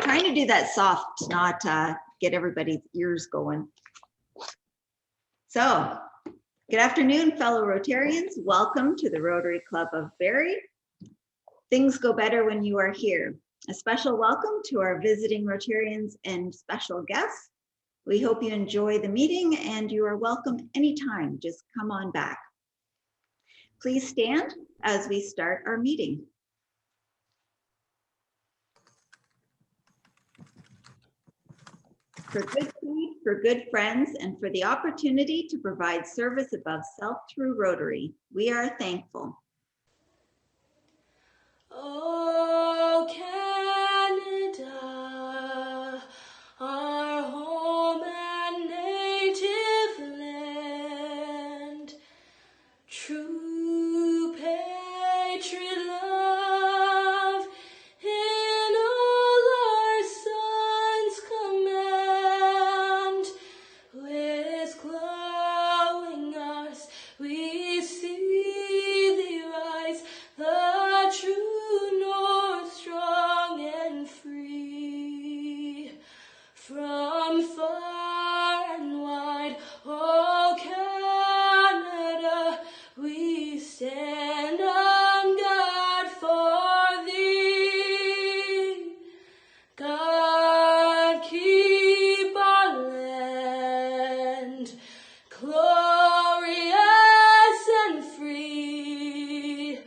trying to do that soft, not get everybody's ears going. So, good afternoon, fellow Rotarians. Welcome to the Rotary Club of Barrie. Things go better when you are here. A special welcome to our visiting Rotarians and special guests. We hope you enjoy the meeting and you are welcome anytime. Just come on back. Please stand as we start our meeting. For good food, for good friends, and for the opportunity to provide service above self through Rotary, we are thankful. Oh, Canada, our home and native land, true patriot love in all our sons command. With glowing eyes we see thee rise, the true north, strong and free. From far and wide, oh Canada, we stand on guard for thee. God keep our land glorious and free.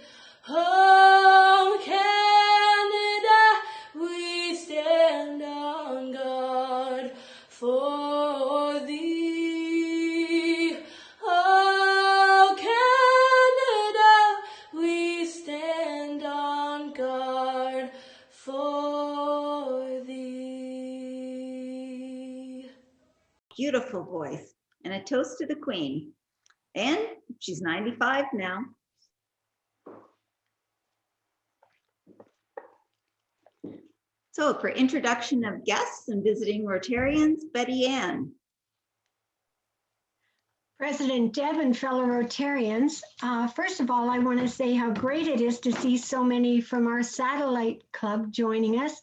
Oh, Canada, we stand on guard for thee. Oh, Canada, we stand on guard for thee. Beautiful voice. And a toast to the Queen. And she's 95 now. So for introduction of guests and visiting Rotarians, Betty Ann. President Deb and fellow Rotarians, first of all, I want to say how great it is to see so many from our satellite club joining us.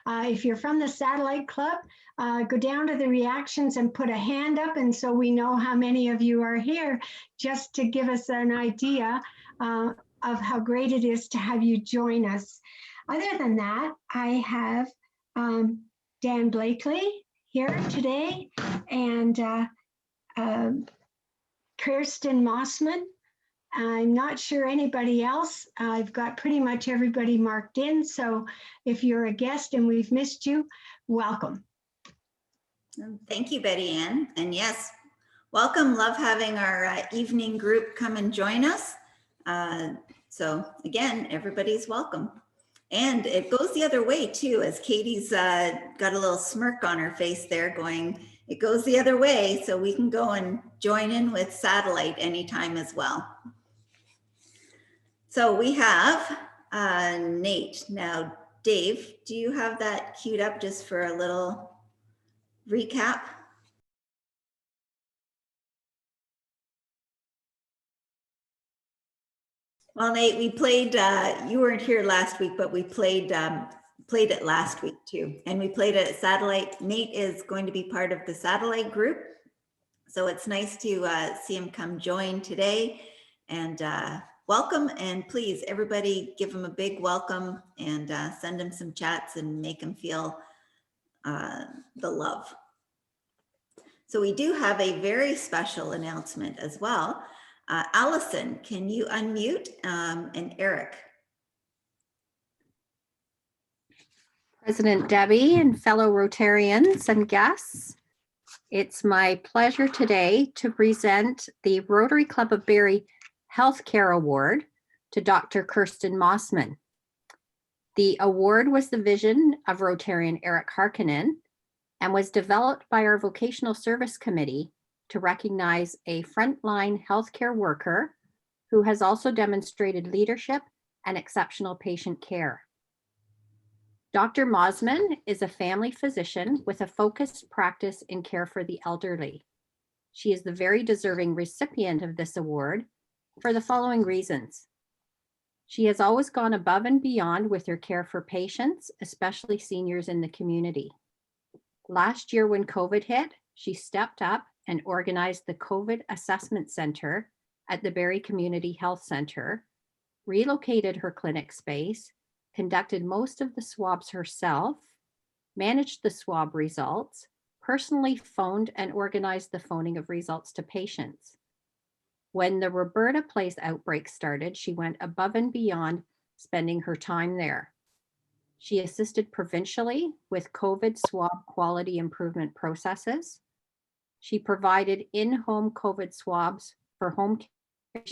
If you're from the satellite club, go down to the reactions and put a hand up, and so we know how many of you are here, just to give us an idea of how great it is to have you join us. Other than that, I have Dan Blakely here today, and Kirsten Mossman. I'm not sure anybody else. I've got pretty much everybody marked in. So if you're a guest and we've missed you, welcome. Thank you, Betty Ann. And yes, welcome. Love having our evening group come and join us. So again, everybody's welcome. And it goes the other way too, as Katie's got a little smirk on her face there going, it goes the other way, so we can go and join in with satellite anytime as well. So we have Nate. Now, Dave, do you have that queued up just for a little recap? Well, Nate, we played, you weren't here last week, but we played it last week too. And we played it at satellite. Nate is going to be part of the satellite group. So it's nice to see him come join today, and welcome. And please, everybody give him a big welcome and send him some chats and make him feel the love. So we do have a very special announcement as well. Allison, can you unmute, and Eric? President Debbie and fellow Rotarians and guests, it's my pleasure today to present the Rotary Club of Barrie Healthcare Award to Dr. Kirsten Mossman. The award was the vision of Rotarian Eric Harkinen and was developed by our Vocational Service Committee to recognize a frontline healthcare worker who has also demonstrated leadership and exceptional patient care. Dr. Mossman is a family physician with a focused practice in care for the elderly. She is the very deserving recipient of this award for the following reasons. She has always gone above and beyond with her care for patients, especially seniors in the community. Last year when COVID hit, she stepped up and organized the COVID Assessment Center at the Barrie Community Health Center, relocated her clinic space, conducted most of the swabs herself, managed the swab results, personally phoned and organized the phoning of results to patients. When the Roberta Place outbreak started, she went above and beyond, spending her time there. She assisted provincially with COVID swab quality improvement processes. She provided in-home COVID swabs for home care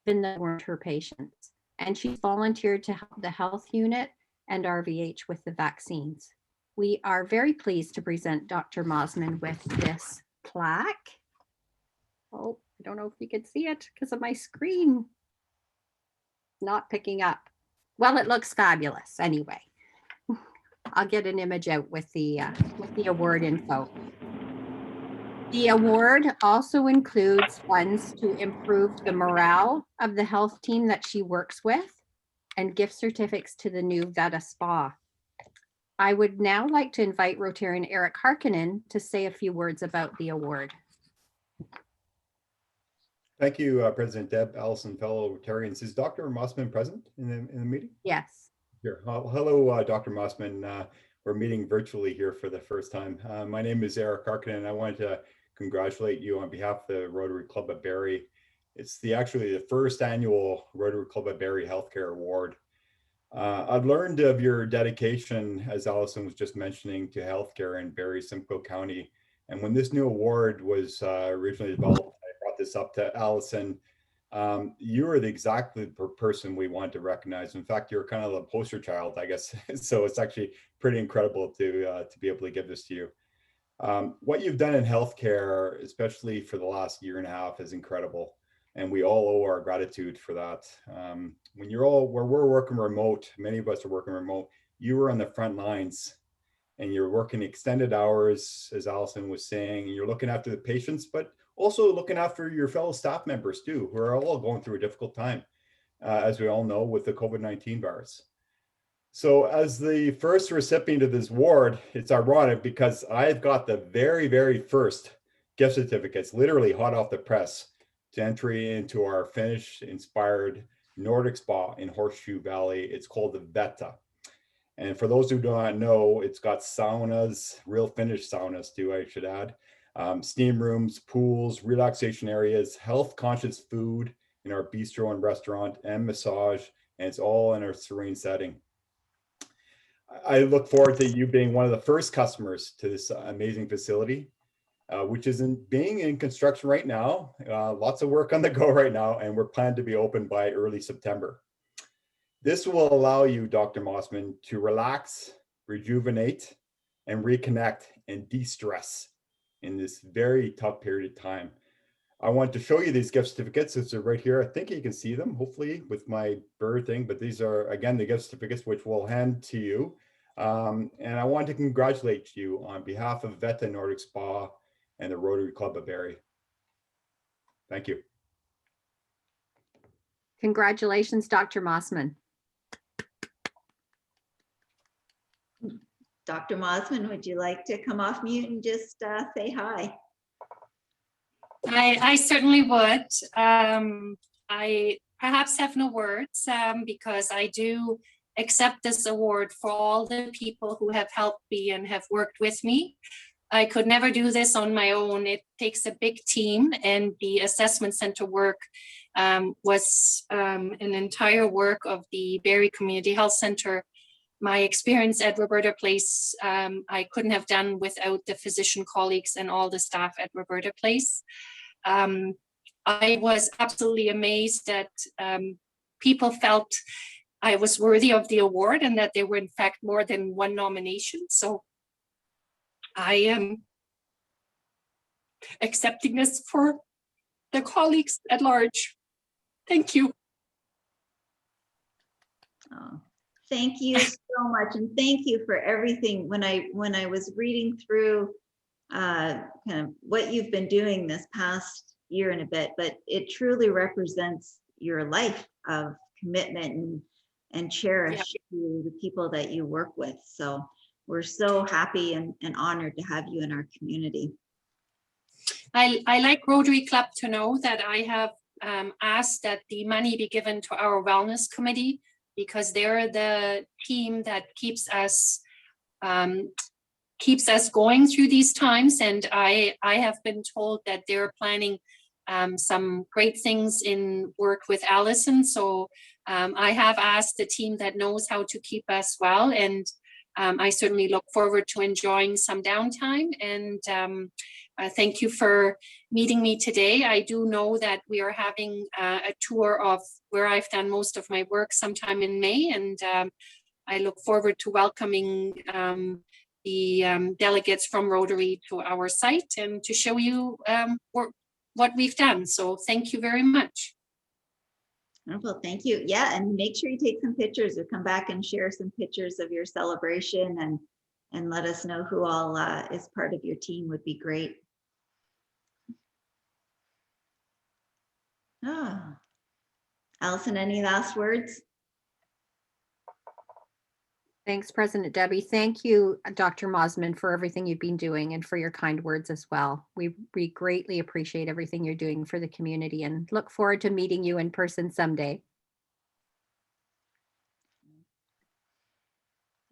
even though they weren't her patients. And she volunteered to help the health unit and RVH with the vaccines. We are very pleased to present Dr. Mosman with this plaque. Oh, I don't know if you can see it because of my screen not picking up. Well, it looks fabulous anyway. I'll get an image out with the award info. The award also includes funds to improve the morale of the health team that she works with and gift certificates to the new Veta Spa. I would now like to invite Rotarian Eric Harkinen to say a few words about the award. Thank you, President Deb, Allison, fellow Rotarians. Is Dr. Mossman present in the meeting? Yes. Here. Hello, Dr. Mossman. We're meeting virtually here for the first time. My name is Eric Harkinen, and I wanted to congratulate you on behalf of the Rotary Club of Barrie. It's actually the first annual Rotary Club of Barrie Healthcare Award. I've learned of your dedication, as Allison was just mentioning, to healthcare in Barrie, Simcoe County. And when this new award was originally developed, I brought this up to Allison. You are exactly the person we want to recognize. In fact, you're kind of the poster child, I guess. So it's actually pretty incredible to be able to give this to you. What you've done in healthcare, especially for the last year and a half, is incredible. And we all owe our gratitude for that. When we're working remote, many of us are working remote, you were on the front lines and you're working extended hours, as Allison was saying, and you're looking after the patients, but also looking after your fellow staff members too, who are all going through a difficult time, as we all know, with the COVID-19 virus. So as the first recipient of this award, it's ironic because I've got the very, very first gift certificates, literally hot off the press, to entry into our Finnish-inspired Nordic spa in Horseshoe Valley. It's called the Veta. And for those who do not know, it's got saunas, real Finnish saunas too, I should add, steam rooms, pools, relaxation areas, health-conscious food in our bistro and restaurant, and massage, and it's all in a serene setting. I look forward to you being one of the first customers to this amazing facility, which is being in construction right now. Lots of work on the go right now, and we're planned to be open by early September. This will allow you, Dr. Mossman, to relax, rejuvenate, and reconnect and de-stress in this very tough period of time. I want to show you these gift certificates. They're right here. I think you can see them, hopefully, with my bird thing, but these are, again, the gift certificates, which we'll hand to you. And I want to congratulate you on behalf of Veta Nordic Spa and the Rotary Club of Barrie. Thank you. Congratulations, Dr. Mossman. Dr. Mosman, would you like to come off mute and just say hi? I certainly would. I perhaps have no words because I do accept this award for all the people who have helped me and have worked with me. I could never do this on my own. It takes a big team, and the assessment center work was an entire work of the Barrie Community Health Center. My experience at Roberta Place, I couldn't have done without the physician colleagues and all the staff at Roberta Place. I was absolutely amazed that people felt I was worthy of the award and that there were in fact more than one nomination. So I am accepting this for the colleagues at large. Thank you. Oh, thank you so much, and thank you for everything. When I was reading through kind of what you've been doing this past year and a bit, but it truly represents your life of commitment and cherish to the people that you work with. So we're so happy and honored to have you in our community. I like Rotary Club to know that I have asked that the money be given to our wellness committee, because they're the team that keeps us going through these times. And I have been told that they're planning some great things in work with Allison. So I have asked the team that knows how to keep us well, and I certainly look forward to enjoying some downtime. And thank you for meeting me today. I do know that we are having a tour of where I've done most of my work sometime in May, and I look forward to welcoming the delegates from Rotary to our site and to show you what we've done. So thank you very much. Wonderful, thank you. Yeah, and make sure you take some pictures or come back and share some pictures of your celebration and let us know who all is part of your team would be great. Allison, any last words? Thanks, President Debbie. Thank you, Dr. Mosman, for everything you've been doing and for your kind words as well. We greatly appreciate everything you're doing for the community and look forward to meeting you in person someday.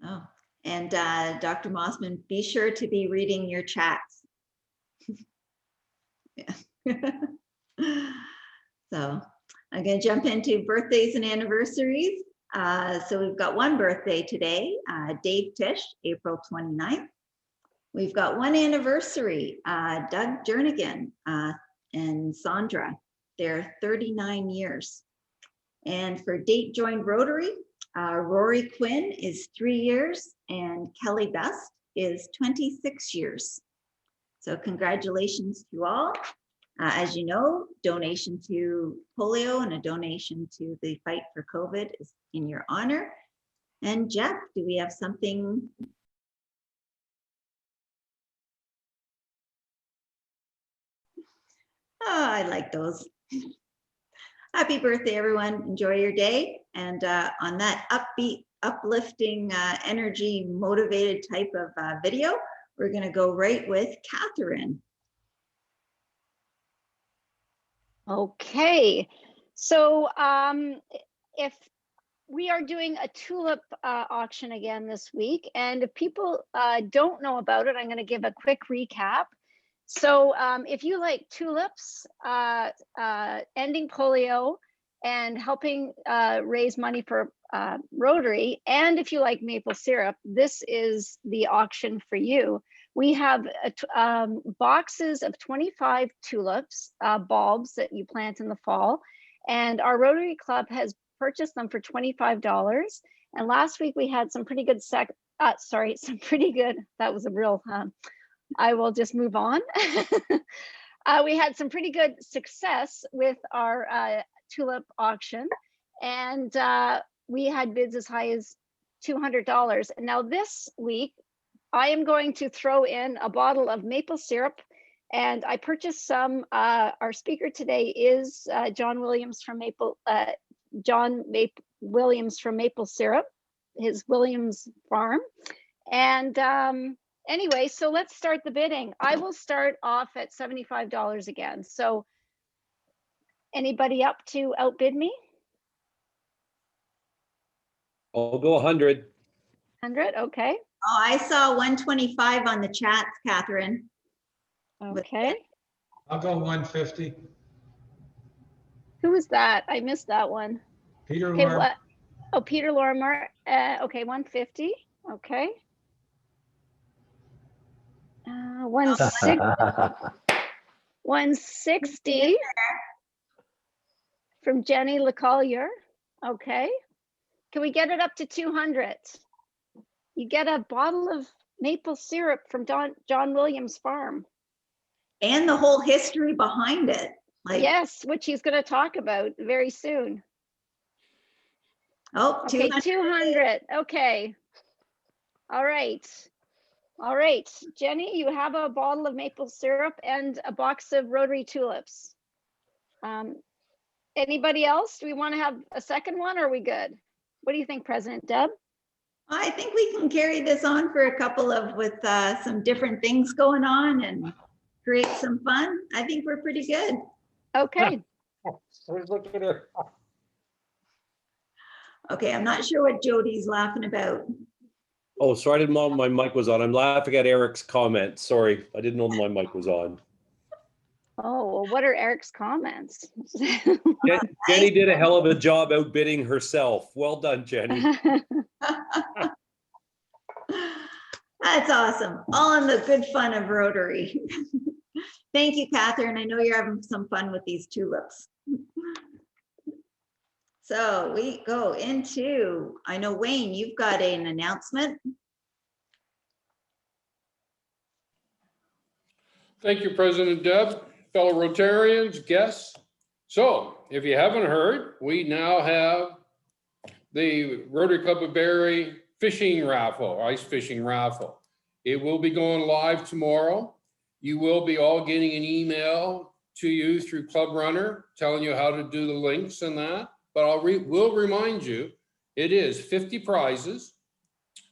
Oh, and Dr. Mosman, be sure to be reading your chats. Yeah. So I'm going to jump into birthdays and anniversaries. So we've got one birthday today, Dave Tish, April 29th. We've got one anniversary, Doug Jernigan and Sandra. They're 39 years. And for date joined Rotary, Rory Quinn is 3 years and Kelly Best is 26 years. So congratulations to you all. As you know, donation to polio and a donation to the fight for COVID is in your honor. And Jeff, do we have something? Oh, I like those. Happy birthday, everyone. Enjoy your day. And on that upbeat, uplifting, energy, motivated type of video, we're going to go right with Catherine. Okay, so if we are doing a tulip auction again this week, and if people don't know about it, I'm going to give a quick recap. So if you like tulips, ending polio, and helping raise money for Rotary, and if you like maple syrup, this is the auction for you. We have boxes of 25 tulips, bulbs that you plant in the fall, and our Rotary Club has purchased them for $25. And last week we had some pretty good that was a real, I will just move on. We had some pretty good success with our tulip auction, and we had bids as high as $200. And now this week, I am going to throw in a bottle of maple syrup, and I purchased some. Our speaker today is John Williams from Maple Syrup, his Williams farm. And anyway, so let's start the bidding. I will start off at $75 again. So anybody up to outbid me? I'll go 100. 100, okay. Oh, I saw 125 on the chats, Catherine. Okay. I'll go 150. Who was that? I missed that one. Peter Okay, Lorme. what? Oh, Peter Lorimer. Okay, 150. Okay. 160 from Jenny LeCollier. Okay. Can we get it up to 200? You get a bottle of maple syrup from John Williams farm. And the whole history behind it. Like, yes, which he's going to talk about very soon. Oh, okay, 200. 200. Okay. All right. All right, Jenny, you have a bottle of maple syrup and a box of Rotary tulips. Anybody else? Do we want to have a second one or are we good? What do you think, President Deb? I think we can carry this on for a couple of with some different things going on and create some fun. I think we're pretty good. Okay. Look at her. Okay, I'm not sure what Jody's laughing about. Oh, sorry, I didn't know my mic was on. I'm laughing at Eric's comment. Sorry, I didn't know my mic was on. Oh, well, what are Eric's comments? Jenny did a hell of a job outbidding herself. Well done, Jenny. That's awesome. All in the good fun of Rotary. Thank you, Catherine. I know you're having some fun with these tulips. So we go into, I know Wayne, you've got an announcement. Thank you, President Deb, fellow Rotarians, guests. So if you haven't heard, we now have the Rotary Club of Barrie fishing raffle, ice fishing raffle. It will be going live tomorrow. You will be all getting an email to you through Club Runner telling you how to do the links and that. But will remind you, it is 50 prizes,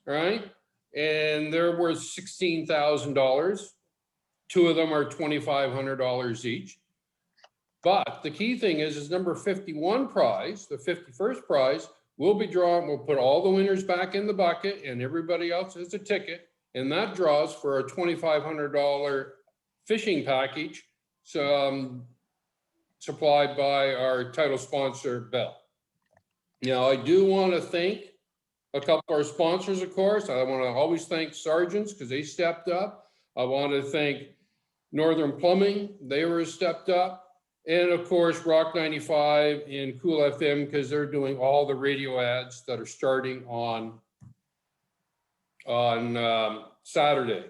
right? And they're worth $16,000. 2 of them are $2,500 each. But the key thing is number 51 prize, the 51st prize, will be drawn. We'll put all the winners back in the bucket and everybody else has a ticket. And that draws for a $2,500 fishing package supplied by our title sponsor, Bell. Now, I do want to thank a couple of our sponsors, of course. I want to always thank Sergeants because they stepped up. I want to thank Northern Plumbing. They were stepped up. And of course, Rock 95 and Cool FM because they're doing all the radio ads that are starting on Saturday.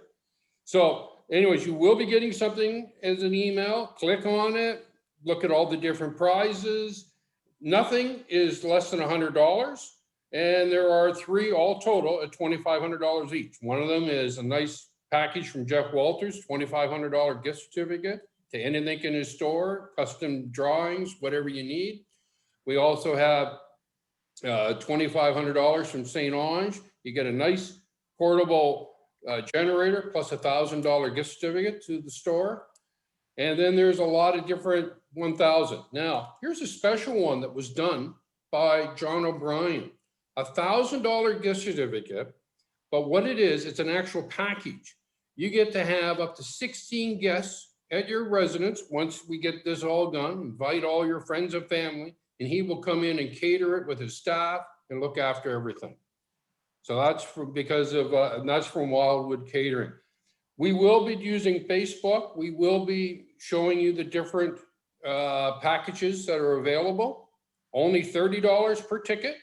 So anyways, you will be getting something as an email. Click on it. Look at all the different prizes. Nothing is less than $100. And there are 3 all total at $2,500 each. One of them is a nice package from Jeff Walters, $2,500 gift certificate to anything in his store, custom drawings, whatever you need. We also have $2,500 from St. Ange. You get a nice portable generator plus $1,000 gift certificate to the store. And then there's a lot of different 1,000. Now, here's a special one that was done by John O'Brien, $1,000 gift certificate. But what it is, it's an actual package. You get to have up to 16 guests at your residence. Once we get this all done, invite all your friends and family, and he will come in and cater it with his staff and look after everything. So that's that's from Wildwood Catering. We will be using Facebook. We will be showing you the different packages that are available. Only $30 per ticket,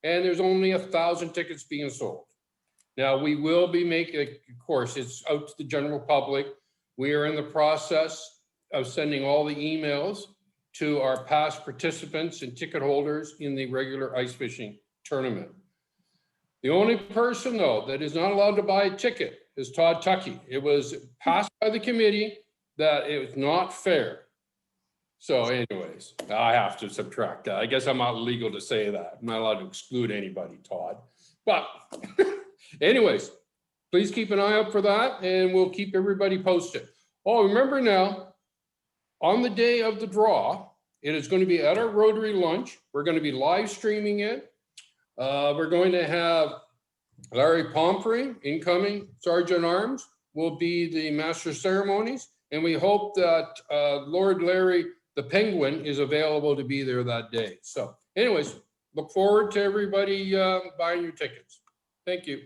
and there's only 1,000 tickets being sold. Now, we will be making, of course, it's out to the general public. We are in the process of sending all the emails to our past participants and ticket holders in the regular ice fishing tournament. The only person, though, that is not allowed to buy a ticket is Todd Tuckey. It was passed by the committee that it was not fair. So anyways, I have to subtract that. I guess I'm not legal to say that. I'm not allowed to exclude anybody, Todd. But anyways, please keep an eye out for that and we'll keep everybody posted. Oh, remember now, on the day of the draw, it is going to be at our Rotary lunch. We're going to be live streaming it. We're going to have Larry Pomfrey, incoming Sergeant Arms, will be the master of ceremonies. And we hope that Lord Larry, the Penguin, is available to be there that day. So anyways, look forward to everybody buying your tickets. Thank you.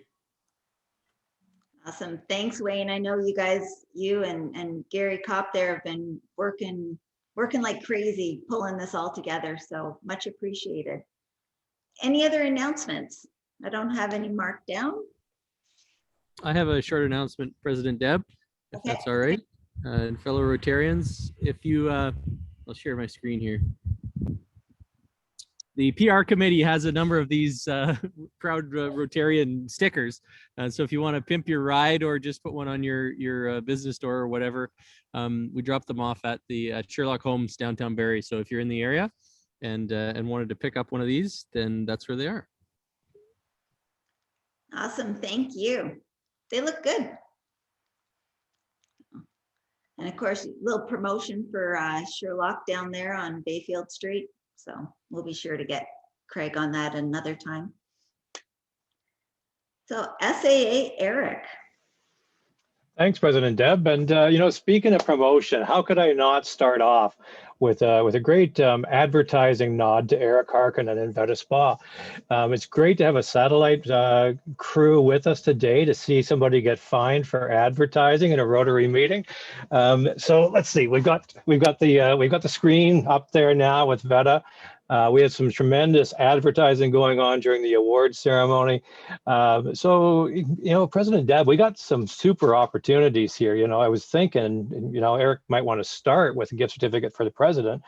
Awesome. Thanks, Wayne. I know you guys, you and Gary Kopp there have been working like crazy, pulling this all together. So much appreciated. Any other announcements? I don't have any marked down. I have a short announcement, President Deb, if that's all right. And fellow Rotarians, if you, I'll share my screen here. the PR committee has a number of these proud Rotarian stickers. So if you want to pimp your ride or just put one on your business door or whatever, we drop them off at the Sherlock Holmes downtown Barrie. So if you're in the area and wanted to pick up one of these, then that's where they are. Awesome, thank you. They look good. And of course, a little promotion for Sherlock down there on Bayfield Street. So we'll be sure to get Craig on that another time. So SAA Eric. Thanks, President Deb. And, speaking of promotion, how could I not start off with a great advertising nod to Eric Harkinen and Veta Spa. It's great to have a satellite crew with us today to see somebody get fined for advertising in a Rotary meeting. So let's see, we've got the screen up there now with Veta. We had some tremendous advertising going on during the awards ceremony. So, President Deb, we got some super opportunities here. I was thinking, Eric might want to start with a gift certificate for the president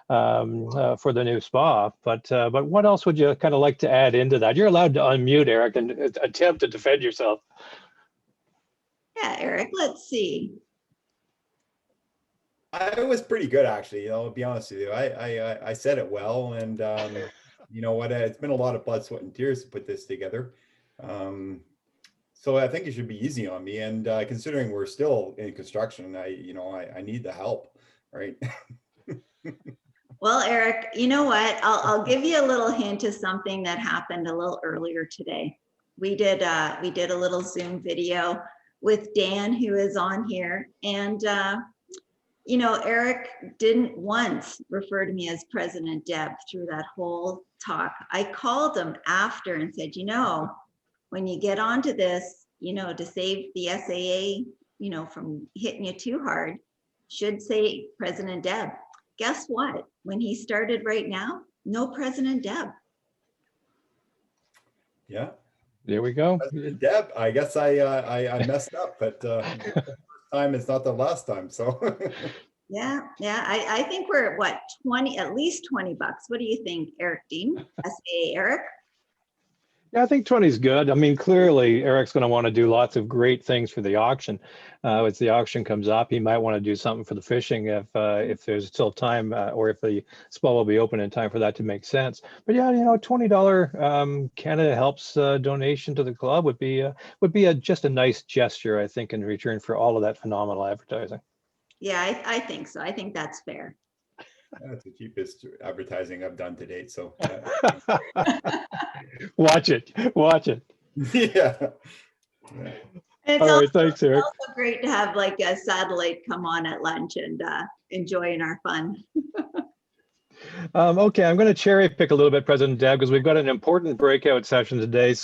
for the new spa. But what else would you kind of like to add into that? You're allowed to unmute, Eric, and attempt to defend yourself. Yeah, Eric, let's see. I was pretty good, actually, to be honest with you. I said it well, and you know what, it's been a lot of blood, sweat, and tears to put this together. So I think it should be easy on me, and considering we're still in construction, I need the help, right? Well, Eric, you know what? I'll give you a little hint of something that happened a little earlier today. We did a little Zoom video with Dan, who is on here, and Eric didn't once refer to me as President Deb through that whole talk. I called him after and said, when you get onto this, to save the SAA, from hitting you too hard, should say President Deb. Guess what? When he started right now, no President Deb. Yeah. There we go. President Deb, I guess I messed up, but time is not the last time, so. Yeah, I think we're at what, at least $20. What do you think, Eric Dean? SAA Eric? Yeah, I think 20 is good. I mean, clearly Eric's going to want to do lots of great things for the auction. As the auction comes up, he might want to do something for the fishing if there's still time, or if the spa will be open in time for that to make sense. But yeah, $20 Canada Helps donation to the club would be just a nice gesture, I think, in return for all of that phenomenal advertising. Yeah, I think so. I think that's fair. That's the cheapest advertising I've done to date, so. Watch it. Yeah. It's all right, thanks, Eric. Also great to have like a satellite come on at lunch and enjoying our fun. Okay, I'm going to cherry pick a little bit, President Deb, because we've got an important breakout session today.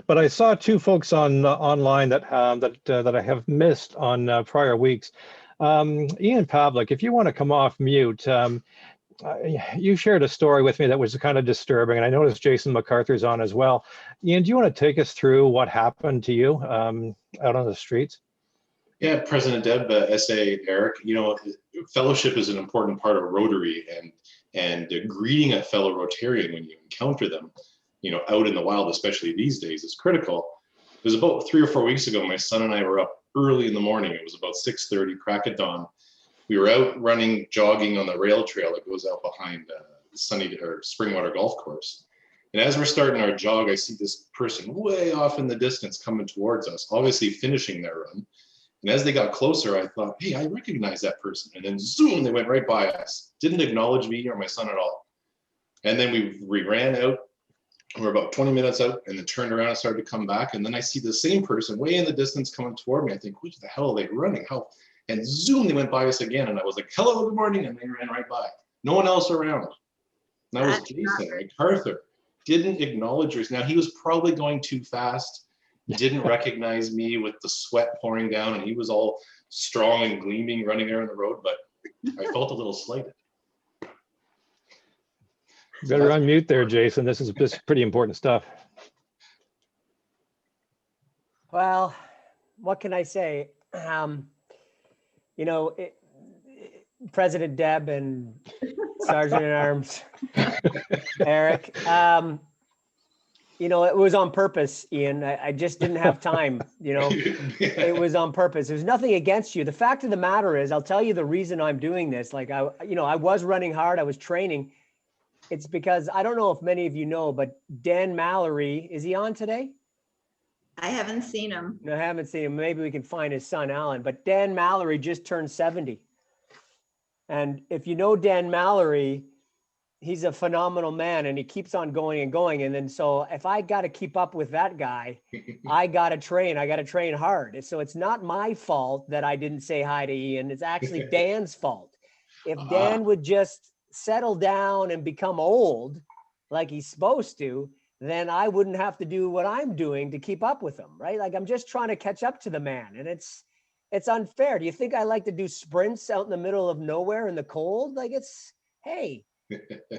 But I saw two folks online that I have missed on prior weeks. Ian Pavlik, if you want to come off mute, you shared a story with me that was kind of disturbing, and I noticed Jason MacArthur's on as well. Ian, do you want to take us through what happened to you out on the streets? Yeah, President Deb, SA Eric, fellowship is an important part of Rotary, and greeting a fellow Rotarian when you encounter them, out in the wild, especially these days, is critical. It was about 3 or 4 weeks ago, my son and I were up early in the morning. It was about 6:30, crack of dawn. We were out running, jogging on the rail trail that goes out behind Springwater Golf Course. And as we're starting our jog, I see this person way off in the distance coming towards us, obviously finishing their run. And as they got closer, I thought, hey, I recognize that person. And then zoom, they went right by us. Didn't acknowledge me or my son at all. And then we ran out. We're about 20 minutes out, and then turned around and started to come back. And then I see the same person way in the distance coming toward me. I think, which the hell are they running? How? And zoom, they went by us again. And I was like, hello, good morning. And they ran right by. No one else around. And that was Jason MacArthur. Didn't acknowledge us. Now, he was probably going too fast. Didn't recognize me with the sweat pouring down. And he was all strong and gleaming running there on the road. But I felt a little slighted. You better unmute there, Jason. This is pretty important stuff. Well, what can I say? President Deb and Sergeant at Arms. Eric, you know, it was on purpose, Ian. I just didn't have time, you know. It was on purpose. There's nothing against you. The fact of the matter is, I'll tell you the reason I'm doing this. Like I was running hard. I was training. It's because I don't know if many of you know, but Dan Mallory, is he on today? I haven't seen him. No, I haven't seen him. Maybe we can find his son, Alan. But Dan Mallory just turned 70. And if you know Dan Mallory, he's a phenomenal man and he keeps on going and going. And then so if I got to keep up with that guy, I got to train hard. So it's not my fault that I didn't say hi to Ian. It's actually Dan's fault. If Dan would just settle down and become old like he's supposed to, then I wouldn't have to do what I'm doing to keep up with him, right? Like I'm just trying to catch up to the man, and it's unfair. Do you think I like to do sprints out in the middle of nowhere in the cold? Like hey,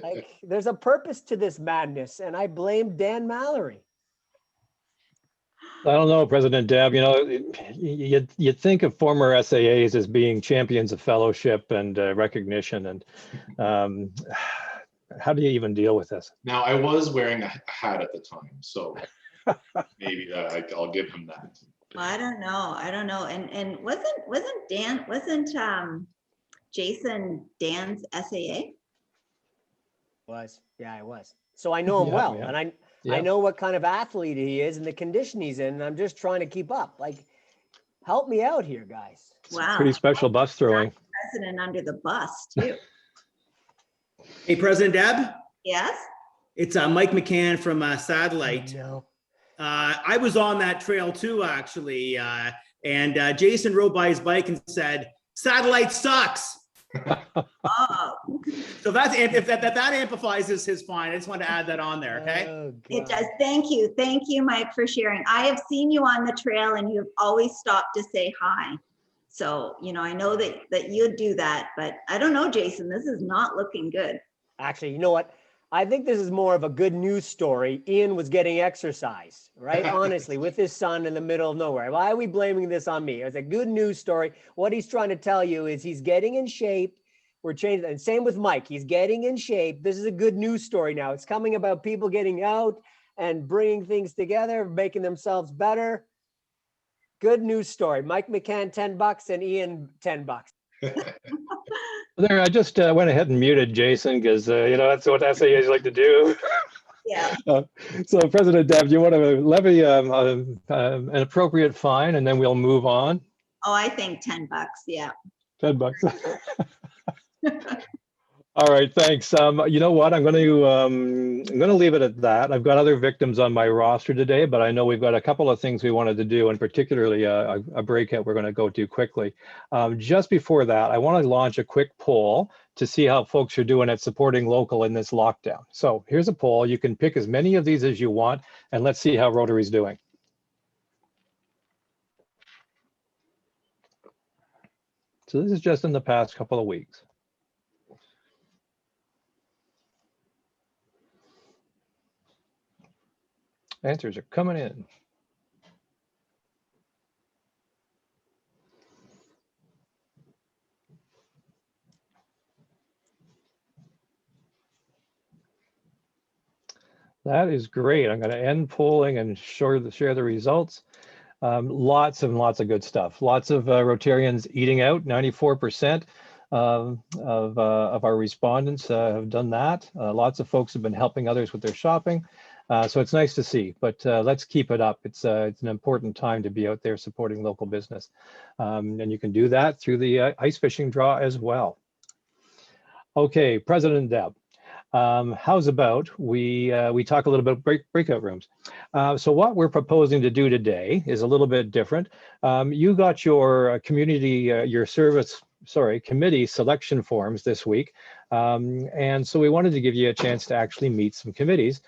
like there's a purpose to this madness, and I blame Dan Mallory. I don't know, President Deb, you know, you'd think of former SAAs as being champions of fellowship and recognition. And how do you even deal with this? Now, I was wearing a hat at the time, so maybe I'll give him that. Well, I don't know. And wasn't Jason Dan's SAA? Yeah, I was. So I know him well, and I know what kind of athlete he is and the condition he's in. And I'm just trying to keep up. Like, help me out here, guys. Wow. Pretty special bus throwing. President under the bus too. Hey, President Deb. Yes. It's Mike McCann from Satellite. No. I was on that trail too, actually. And Jason rode by his bike and said, "Satellite sucks." Oh. So if that amplifies his fine. I just wanted to add that on there, okay? Oh, It does. Thank you, Mike, for sharing. I have seen you on the trail and you've always stopped to say hi. So, you know, I know that you'd do that, but I don't know, Jason, this is not looking good. Actually, you know what? I think this is more of a good news story. Ian was getting exercise, right? Honestly, with his son in the middle of nowhere. Why are we blaming this on me? It's a good news story. What he's trying to tell you is he's getting in shape. We're changing, and same with Mike. He's getting in shape. This is a good news story now. It's coming about people getting out and bringing things together, making themselves better. Good news story. Mike McCann, $10, and Ian, $10. There, I just went ahead and muted Jason because, you know, that's what SAAs like to do. Yeah. So, President Deb, do you want to levy an appropriate fine and then we'll move on? Oh, I think $10. Yeah. $10. All right, thanks. You know what? I'm going to leave it at that. I've got other victims on my roster today, but I know we've got a couple of things we wanted to do, and particularly a breakout we're going to go to quickly. Just before that, I want to launch a quick poll to see how folks are doing at supporting local in this lockdown. So here's a poll. You can pick as many of these as you want, and let's see how Rotary's doing. So this is just in the past couple of weeks. Answers are coming in. That is great. I'm going to end polling and share the results. Lots and lots of good stuff. Lots of Rotarians eating out. 94% of our respondents have done that. Lots of folks have been helping others with their shopping. So it's nice to see, but let's keep it up. It's an important time to be out there supporting local business. And you can do that through the ice fishing draw as well. Okay, President Deb, how's about we talk a little bit about breakout rooms. So what we're proposing to do today is a little bit different. You got your committee selection forms this week. And so we wanted to give you a chance to actually meet some committees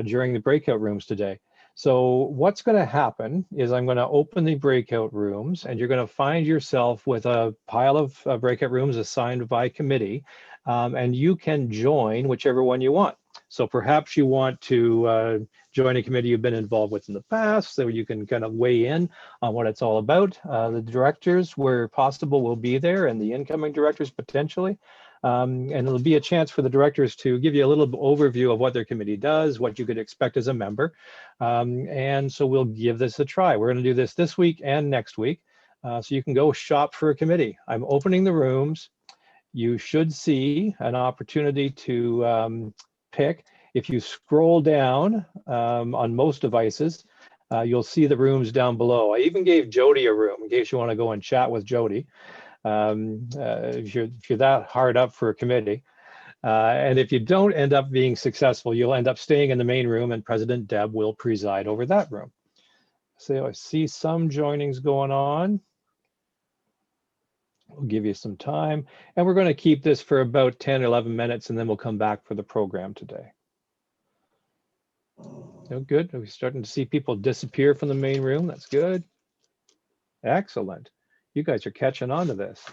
during the breakout rooms today. So what's going to happen is I'm going to open the breakout rooms and you're going to find yourself with a pile of breakout rooms assigned by committee, and you can join whichever one you want. So perhaps you want to join a committee you've been involved with in the past, so you can kind of weigh in on what it's all about. The directors, where possible, will be there, and the incoming directors potentially. And it'll be a chance for the directors to give you a little overview of what their committee does, what you could expect as a member. And so we'll give this a try. We're going to do this week and next week. So you can go shop for a committee. I'm opening the rooms. You should see an opportunity to pick. If you scroll down on most devices, you'll see the rooms down below. I even gave Jody a room in case you want to go and chat with Jody. If you're that hard up for a committee. And if you don't end up being successful, you'll end up staying in the main room and President Deb will preside over that room. So I see some joinings going on. We'll give you some time and we're going to keep this for about 10, 11 minutes and then we'll come back for the program today. Oh, good. Are we starting to see people disappear from the main room? That's good. Excellent. You guys are catching on to this.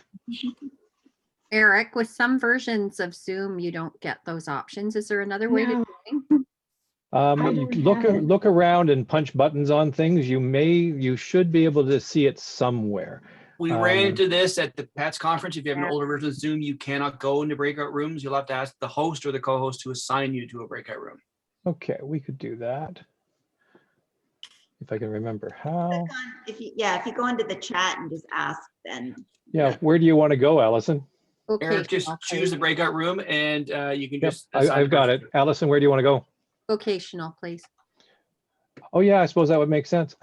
Eric, with some versions of Zoom, you don't get those options. Is there another way to join? You look around and punch buttons on things. You should be able to see it somewhere. We ran into this at the PATS conference. If you have an older version of Zoom, you cannot go into breakout rooms. You'll have to ask the host or the co-host to assign you to a breakout room. Okay, we could do that. If I can remember how. If you go into the chat and just ask, then. Yeah, where do you want to go, Allison? Okay. Eric, just choose the breakout room and you can just. I've got it. Allison, where do you want to go? Vocational, please. Oh yeah, I suppose that would make sense.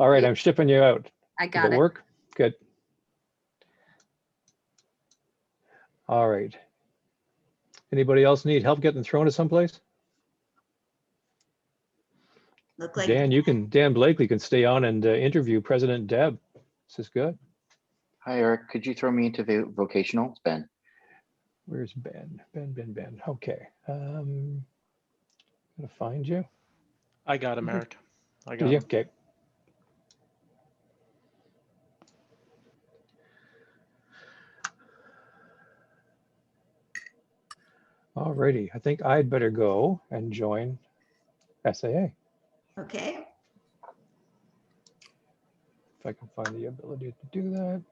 All right, I'm shipping you out. I got Did it. Work? Good. All right. Anybody else need help getting thrown to someplace? Look like Dan Blakely can stay on and interview President Deb. This is good. Hi, Eric. Could you throw me into vocational? It's Ben. Where's Ben? Ben. Okay. Gonna find you. I got him, Eric. I got you. him. Okay. Alrighty. I think I'd better go and join SAA. Okay. If I can find the ability to do that.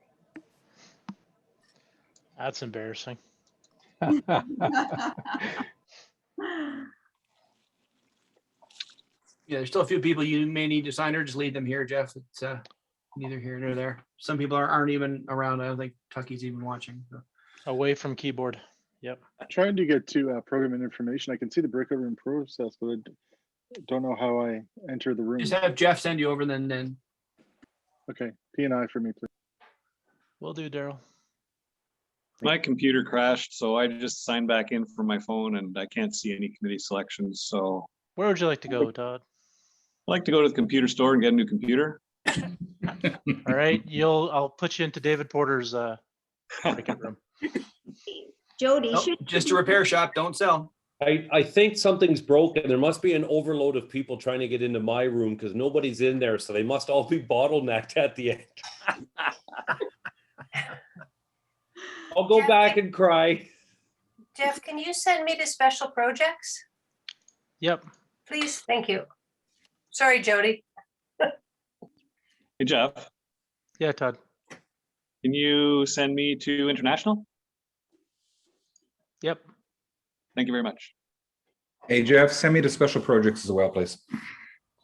That's embarrassing. Yeah, there's still a few people you may need to sign or just leave them here, Jeff. It's neither here nor there. Some people aren't even around. I don't think Tucky's even watching. So. Away from keyboard. Yep. I'm trying to get to program and information. I can see the breakout room process, but I don't know how I enter the room. Just have Jeff send you over, then. Okay, P&I for me, please. Will do, Daryl. My computer crashed, so I just signed back in from my phone and I can't see any committee selections. So where would you like to go, Todd? I'd like to go to the computer store and get a new computer. All right, I'll put you into David Porter's breakout room. Jody, just a repair shop, don't sell. I think something's broken. There must be an overload of people trying to get into my room because nobody's in there. So they must all be bottlenecked at the end. I'll go back and cry. Jeff, can you send me to special projects? Yep. Please, thank you. Sorry, Jody. Hey, Jeff. Yeah, Todd. Can you send me to international? Yep. Thank you very much. Hey, Jeff, send me to special projects as well, please.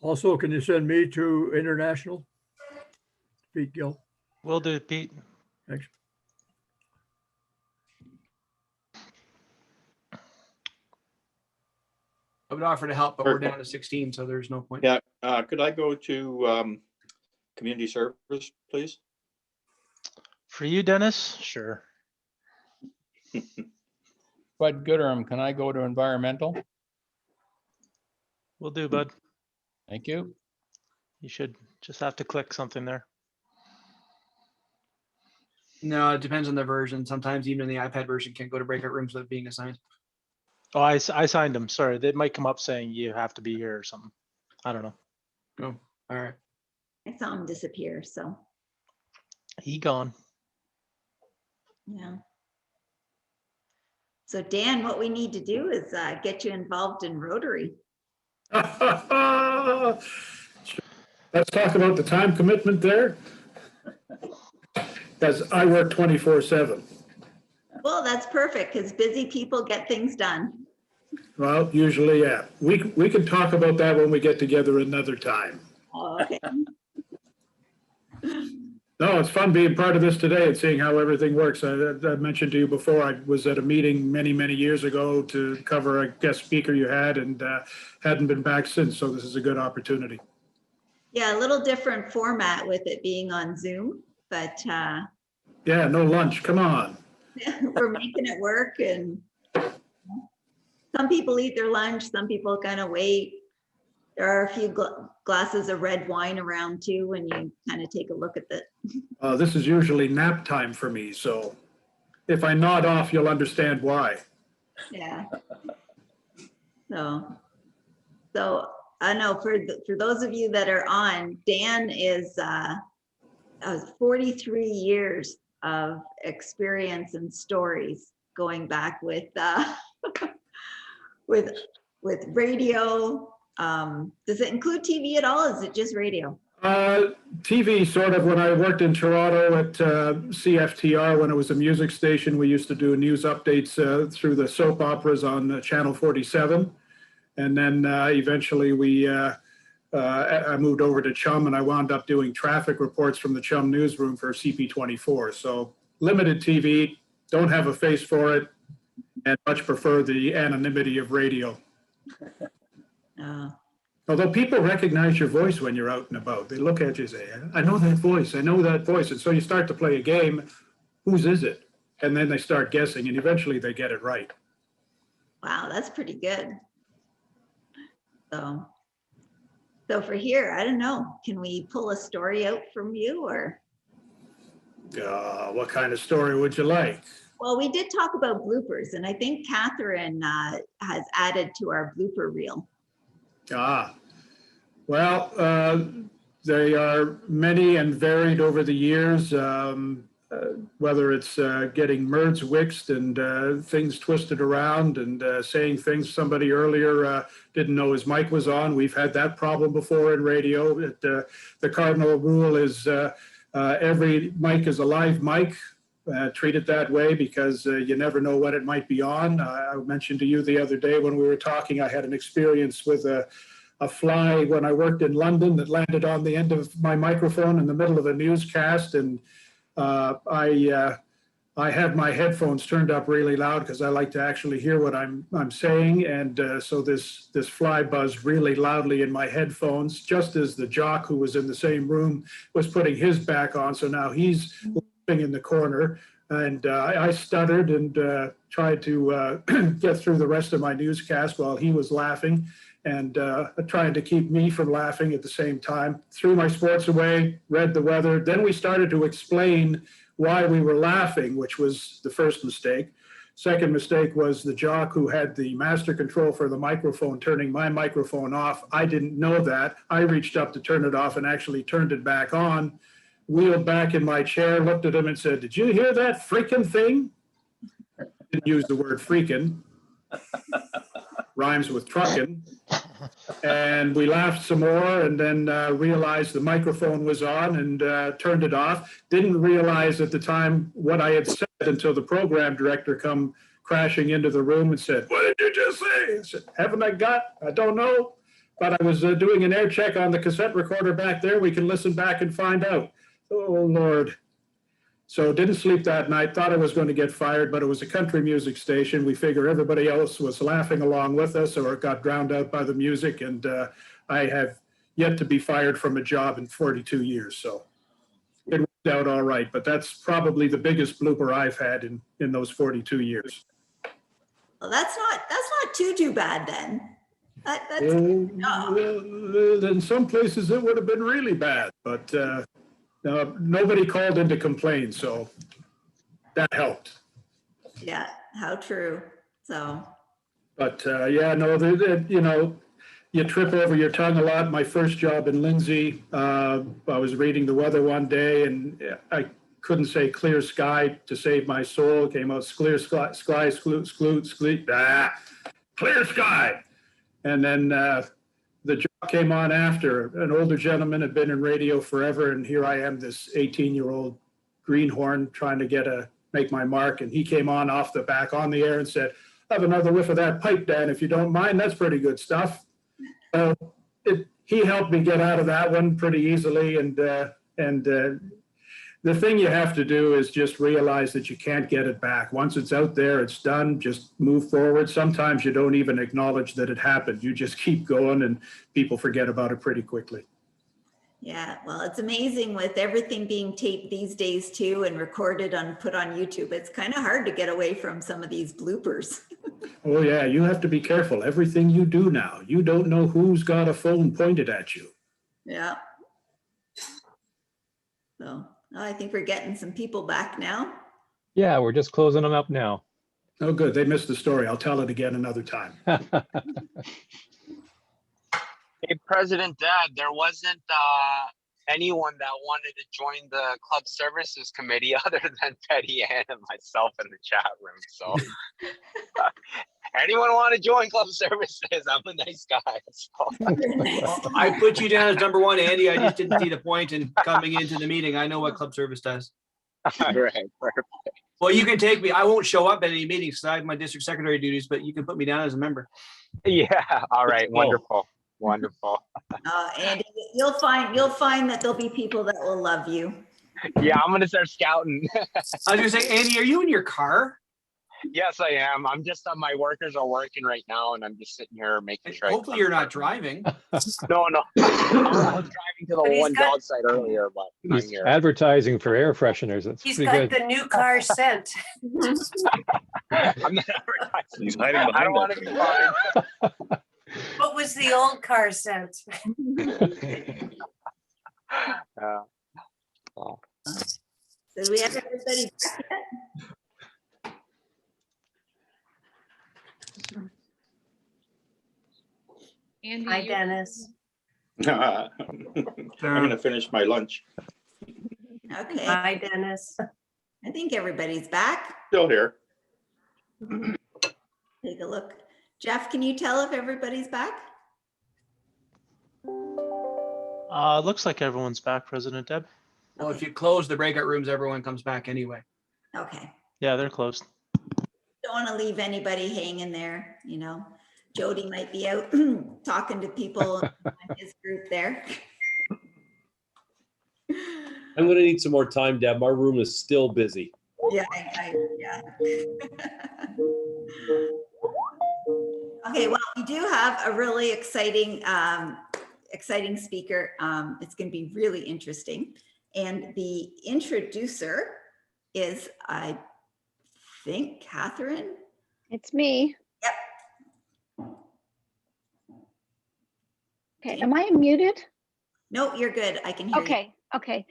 Also, can you send me to international? Pete Gill. Will do, Pete. Thanks. I would offer to help, but we're down to 16, so there's no point. Yeah, could I go to community service, please? For you, Dennis? Sure. Bud Gooderham, can I go to environmental? Will do, bud. Thank you. You should just have to click something there. No, it depends on the version. Sometimes even the iPad version can't go to breakout rooms without being assigned. Oh, I signed them. Sorry, they might come up saying you have to be here or something. I don't know. Oh, all right. I saw him disappear, so. He gone. Yeah. So Dan, what we need to do is get you involved in Rotary. Let's talk about the time commitment there. Because I work 24/7. Well, that's perfect because busy people get things done. Well, usually, yeah. We can talk about that when we get together another time. Oh, okay. No, it's fun being part of this today and seeing how everything works. I mentioned to you before, I was at a meeting many, many years ago to cover a guest speaker you had and hadn't been back since. So this is a good opportunity. Yeah, a little different format with it being on Zoom, but Yeah, no lunch. Come on. we're making it work. And some people eat their lunch, some people kind of wait. There are a few glasses of red wine around too when you kind of take a look at it. This is usually nap time for me. So if I nod off, you'll understand why. Yeah. So I know for those of you that are on, Dan is 43 years of experience and stories going back with with radio. Does it include TV at all? Is it just radio? TV, sort of. When I worked in Toronto at CFTR, when it was a music station, we used to do news updates through the soap operas on Channel 47. And then eventually I moved over to Chum and I wound up doing traffic reports from the Chum newsroom for CP24. So limited TV, don't have a face for it, and much prefer the anonymity of radio. Although people recognize your voice when you're out and about. They look at you and say, I know that voice, I know that voice. And so you start to play a game, whose is it? And then they start guessing and eventually they get it right. Wow, that's pretty good. So for here, I don't know, can we pull a story out from you or? What kind of story would you like? Well, we did talk about bloopers and I think Catherine has added to our blooper reel. Well, they are many and varied over the years, whether it's getting merds wixed and things twisted around and saying things somebody earlier didn't know his mic was on. We've had that problem before in radio. The cardinal rule is every mic is a live mic. Treat it that way because you never know when it might be on. I mentioned to you the other day when we were talking, I had an experience with a fly when I worked in London that landed on the end of my microphone in the middle of a newscast. And I have my headphones turned up really loud because I like to actually hear what I'm saying. And so this fly buzzed really loudly in my headphones, just as the jock who was in the same room was putting his back on. So now he's laughing in the corner. And I stuttered and tried to get through the rest of my newscast while he was laughing and trying to keep me from laughing at the same time. Threw my sports away, read the weather. Then we started to explain why we were laughing, which was the first mistake. Second mistake was the jock who had the master control for the microphone, turning my microphone off. I didn't know that. I reached up to turn it off and actually turned it back on. Wheeled back in my chair, looked at him and said, "Did you hear that freaking thing?" Didn't use the word freaking. Rhymes with truckin'. And we laughed some more and then realized the microphone was on and turned it off. Didn't realize at the time what I had said until the program director come crashing into the room and said, "What did you just say?" I said, "Haven't I got? I don't know. But I was doing an air check on the cassette recorder back there. We can listen back and find out." Oh, Lord. So didn't sleep that night, thought I was going to get fired, but it was a country music station. We figure everybody else was laughing along with us or it got drowned out by the music. And I have yet to be fired from a job in 42 years. So it worked out all right, but that's probably the biggest blooper I've had in those 42 years. Well, that's not too bad then. In some places it would have been really bad, but nobody called in to complain, so that helped. Yeah, how true. So. But yeah, no, you know, you trip over your tongue a lot. My first job in Lindsay, I was reading the weather one day and I couldn't say clear sky to save my soul. It came out clear sky, clear sky. And then the job came on after. An older gentleman had been in radio forever, and here I am, this 18-year-old greenhorn trying to make my mark. And he came on off the back on the air and said, "Have another whiff of that pipe, Dan, if you don't mind. That's pretty good stuff." He helped me get out of that one pretty easily. And the thing you have to do is just realize that you can't get it back. Once it's out there, it's done. Just move forward. Sometimes you don't even acknowledge that it happened. You just keep going and people forget about it pretty quickly. Yeah, well, it's amazing with everything being taped these days too and recorded and put on YouTube. It's kind of hard to get away from some of these bloopers. Oh yeah, you have to be careful. Everything you do now, you don't know who's got a phone pointed at you. Yeah. So I think we're getting some people back now. Yeah, we're just closing them up now. Oh, good. They missed the story. I'll tell it again another time. Hey, President Dad, there wasn't anyone that wanted to join the club services committee other than Betty Ann and myself in the chat room. So anyone want to join club services? I'm a nice guy. So. I put you down as number one, Andy. I just didn't see the point in coming into the meeting. I know what club service does. All right, perfect. Well, you can take me. I won't show up at any meetings because I have my district secretary duties, but you can put me down as a member. Yeah. All right. Wonderful. Wonderful. Andy, you'll find that there'll be people that will love you. Yeah, I'm gonna start scouting. I was gonna say, Andy, are you in your car? Yes, I am. I'm just my workers are working right now, and I'm just sitting here making sure. Hopefully, you're not driving. No. I was driving to the one dog site earlier, but I'm He's here. advertising for air fresheners. That's He's pretty got good. the new car scent. I'm not advertising. He's hiding behind I don't want to be bothered. What was the old car scent? So we have everybody back yet? Hi, Dennis. I'm gonna finish my lunch. Okay. Hi, Dennis. I think everybody's back. Still here. Take a look. Jeff, can you tell if everybody's back? Looks like everyone's back, President Deb. Well, if you close the breakout rooms, everyone comes back anyway. Okay. Yeah, they're closed. Don't want to leave anybody hanging there, you know. Jody might be out talking to people in his group there. I'm gonna need some more time, Deb. My room is still busy. Yeah, yeah. Okay, well, we do have a really exciting speaker. It's going to be really interesting. And the introducer is, I think, Catherine. It's me. Yep. Okay, am I muted? No, you're good. I can hear you. Okay.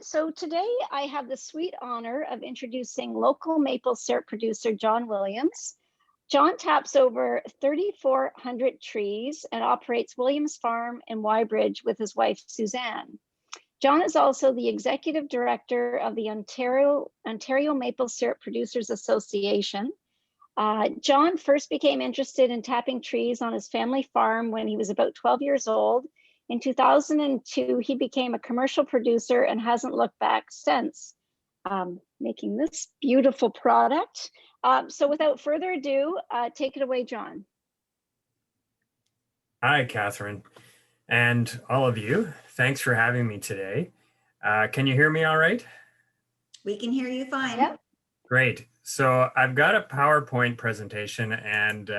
So today I have the sweet honor of introducing local maple syrup producer John Williams. John taps over 3,400 trees and operates Williams Farm in Wybridge with his wife, Suzanne. John is also the executive director of the Ontario Maple Syrup Producers Association. John first became interested in tapping trees on his family farm when he was about 12 years old. In 2002, he became a commercial producer and hasn't looked back since, making this beautiful product. So without further ado, take it away, John. Hi, Catherine, and all of you. Thanks for having me today. Can you hear me all right? We can hear you fine. Yep. Great. So I've got a PowerPoint presentation, and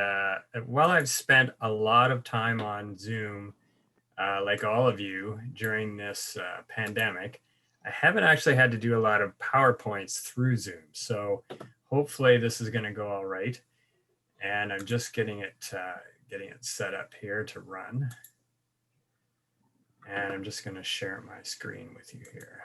while I've spent a lot of time on Zoom, like all of you during this pandemic, I haven't actually had to do a lot of PowerPoints through Zoom. So hopefully this is going to go all right. And I'm just getting it set up here to run. And I'm just going to share my screen with you here.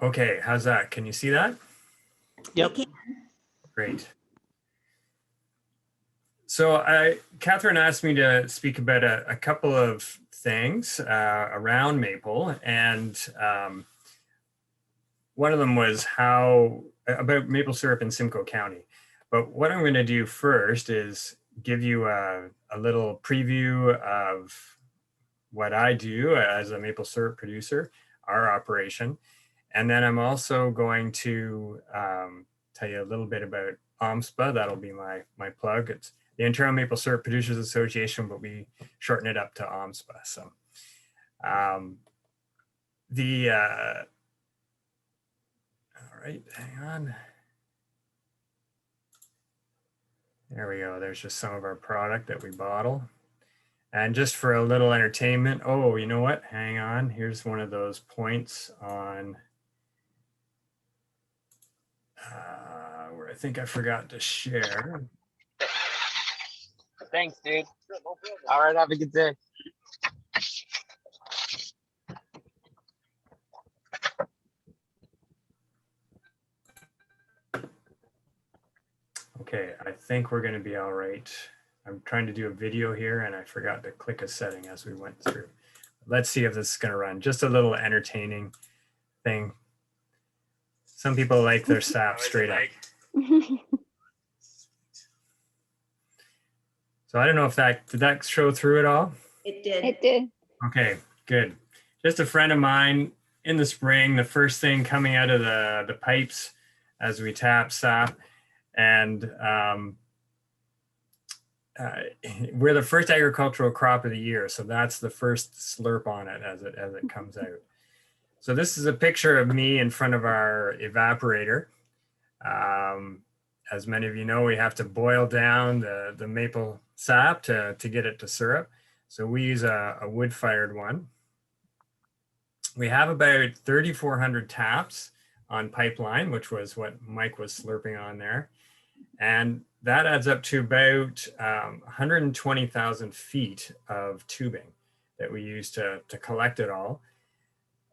Okay, how's that? Can you see that? Yep. Great. So Catherine asked me to speak about a couple of things around maple, and one of them was about maple syrup in Simcoe County. But what I'm going to do first is give you a little preview of what I do as a maple syrup producer, our operation. And then I'm also going to tell you a little bit about OMSPA. That'll be my plug. It's the Ontario Maple Syrup Producers Association, but we shorten it up to OMSPA. So all right, hang on. There we go. There's just some of our product that we bottle. And just for a little entertainment, oh, you know what? Hang on. Here's one of those points on where I think I forgot to share. Thanks, dude. All right, have a good day. Okay, I think we're going to be all right. I'm trying to do a video here and I forgot to click a setting as we went through. Let's see if this is going to run. Just a little entertaining thing. Some people like their sap straight up. So I don't know if did that show through at all? It did. It did. Okay, good. Just a friend of mine in the spring, the first thing coming out of the pipes as we tap sap. And we're the first agricultural crop of the year. So that's the first slurp on it as it comes out. So this is a picture of me in front of our evaporator. As many of you know, we have to boil down the maple sap to get it to syrup. So we use a wood-fired one. We have about 3,400 taps on pipeline, which was what Mike was slurping on there. And that adds up to about 120,000 feet of tubing that we use to collect it all.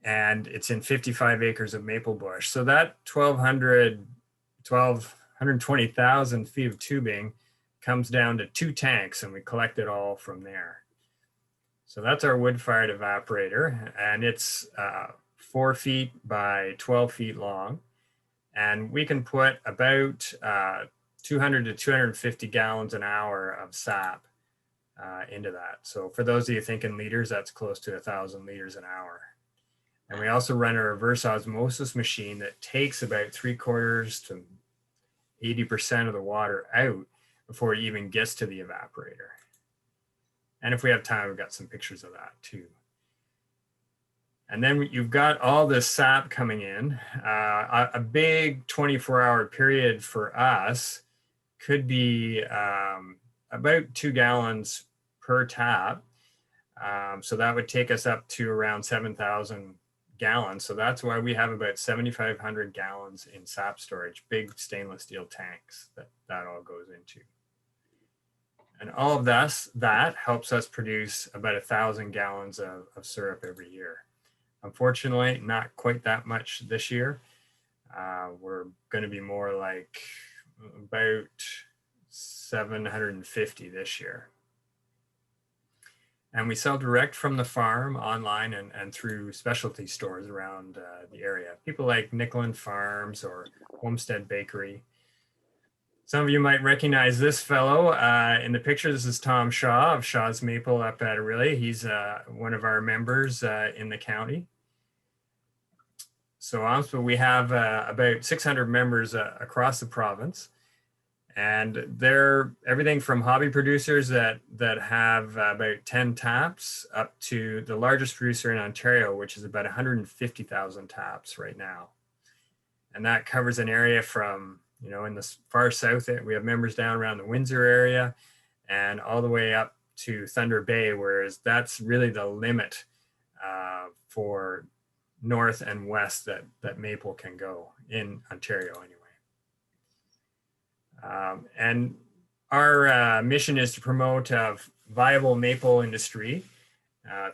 And it's in 55 acres of maple bush. So that 120,000 feet of tubing comes down to 2 tanks, and we collect it all from there. So that's our wood-fired evaporator, and it's 4 feet by 12 feet long. And we can put about 200 to 250 gallons an hour of sap into that. So for those of you thinking liters, that's close to 1,000 liters an hour. And we also run a reverse osmosis machine that takes about 3/4 to 80% of the water out before it even gets to the evaporator. And if we have time, we've got some pictures of that too. And then you've got all this sap coming in. A big 24-hour period for us could be about 2 gallons per tap. So that would take us up to around 7,000 gallons. So that's why we have about 7,500 gallons in sap storage, big stainless steel tanks that all goes into. And all of that helps us produce about 1,000 gallons of syrup every year. Unfortunately, not quite that much this year. We're going to be more like about 750 this year. And we sell direct from the farm online and through specialty stores around the area. People like Nicklin Farms or Homestead Bakery. Some of you might recognize this fellow in the picture. This is Tom Shaw of Shaw's Maple up at Orillia. He's one of our members in the county. So we have about 600 members across the province. And they're everything from hobby producers that have about 10 taps up to the largest producer in Ontario, which is about 150,000 taps right now. And that covers an area from, in the far south, we have members down around the Windsor area and all the way up to Thunder Bay, whereas that's really the limit for north and west that maple can go in Ontario anyway. And our mission is to promote a viable maple industry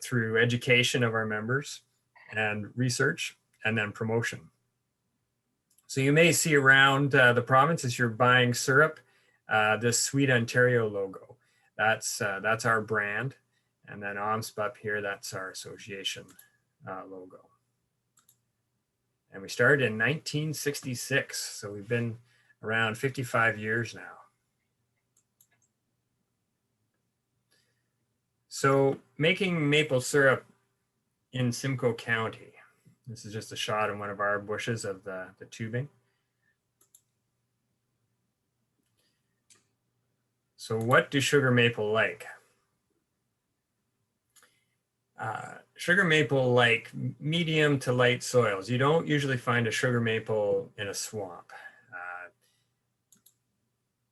through education of our members and research and then promotion. So you may see around the province as you're buying syrup, this Sweet Ontario logo. That's our brand. And then OMSP up here, that's our association logo. And we started in 1966. So we've been around 55 years now. So making maple syrup in Simcoe County. This is just a shot in one of our bushes of the tubing. So what do sugar maple like? Sugar maple like medium to light soils. You don't usually find a sugar maple in a swamp.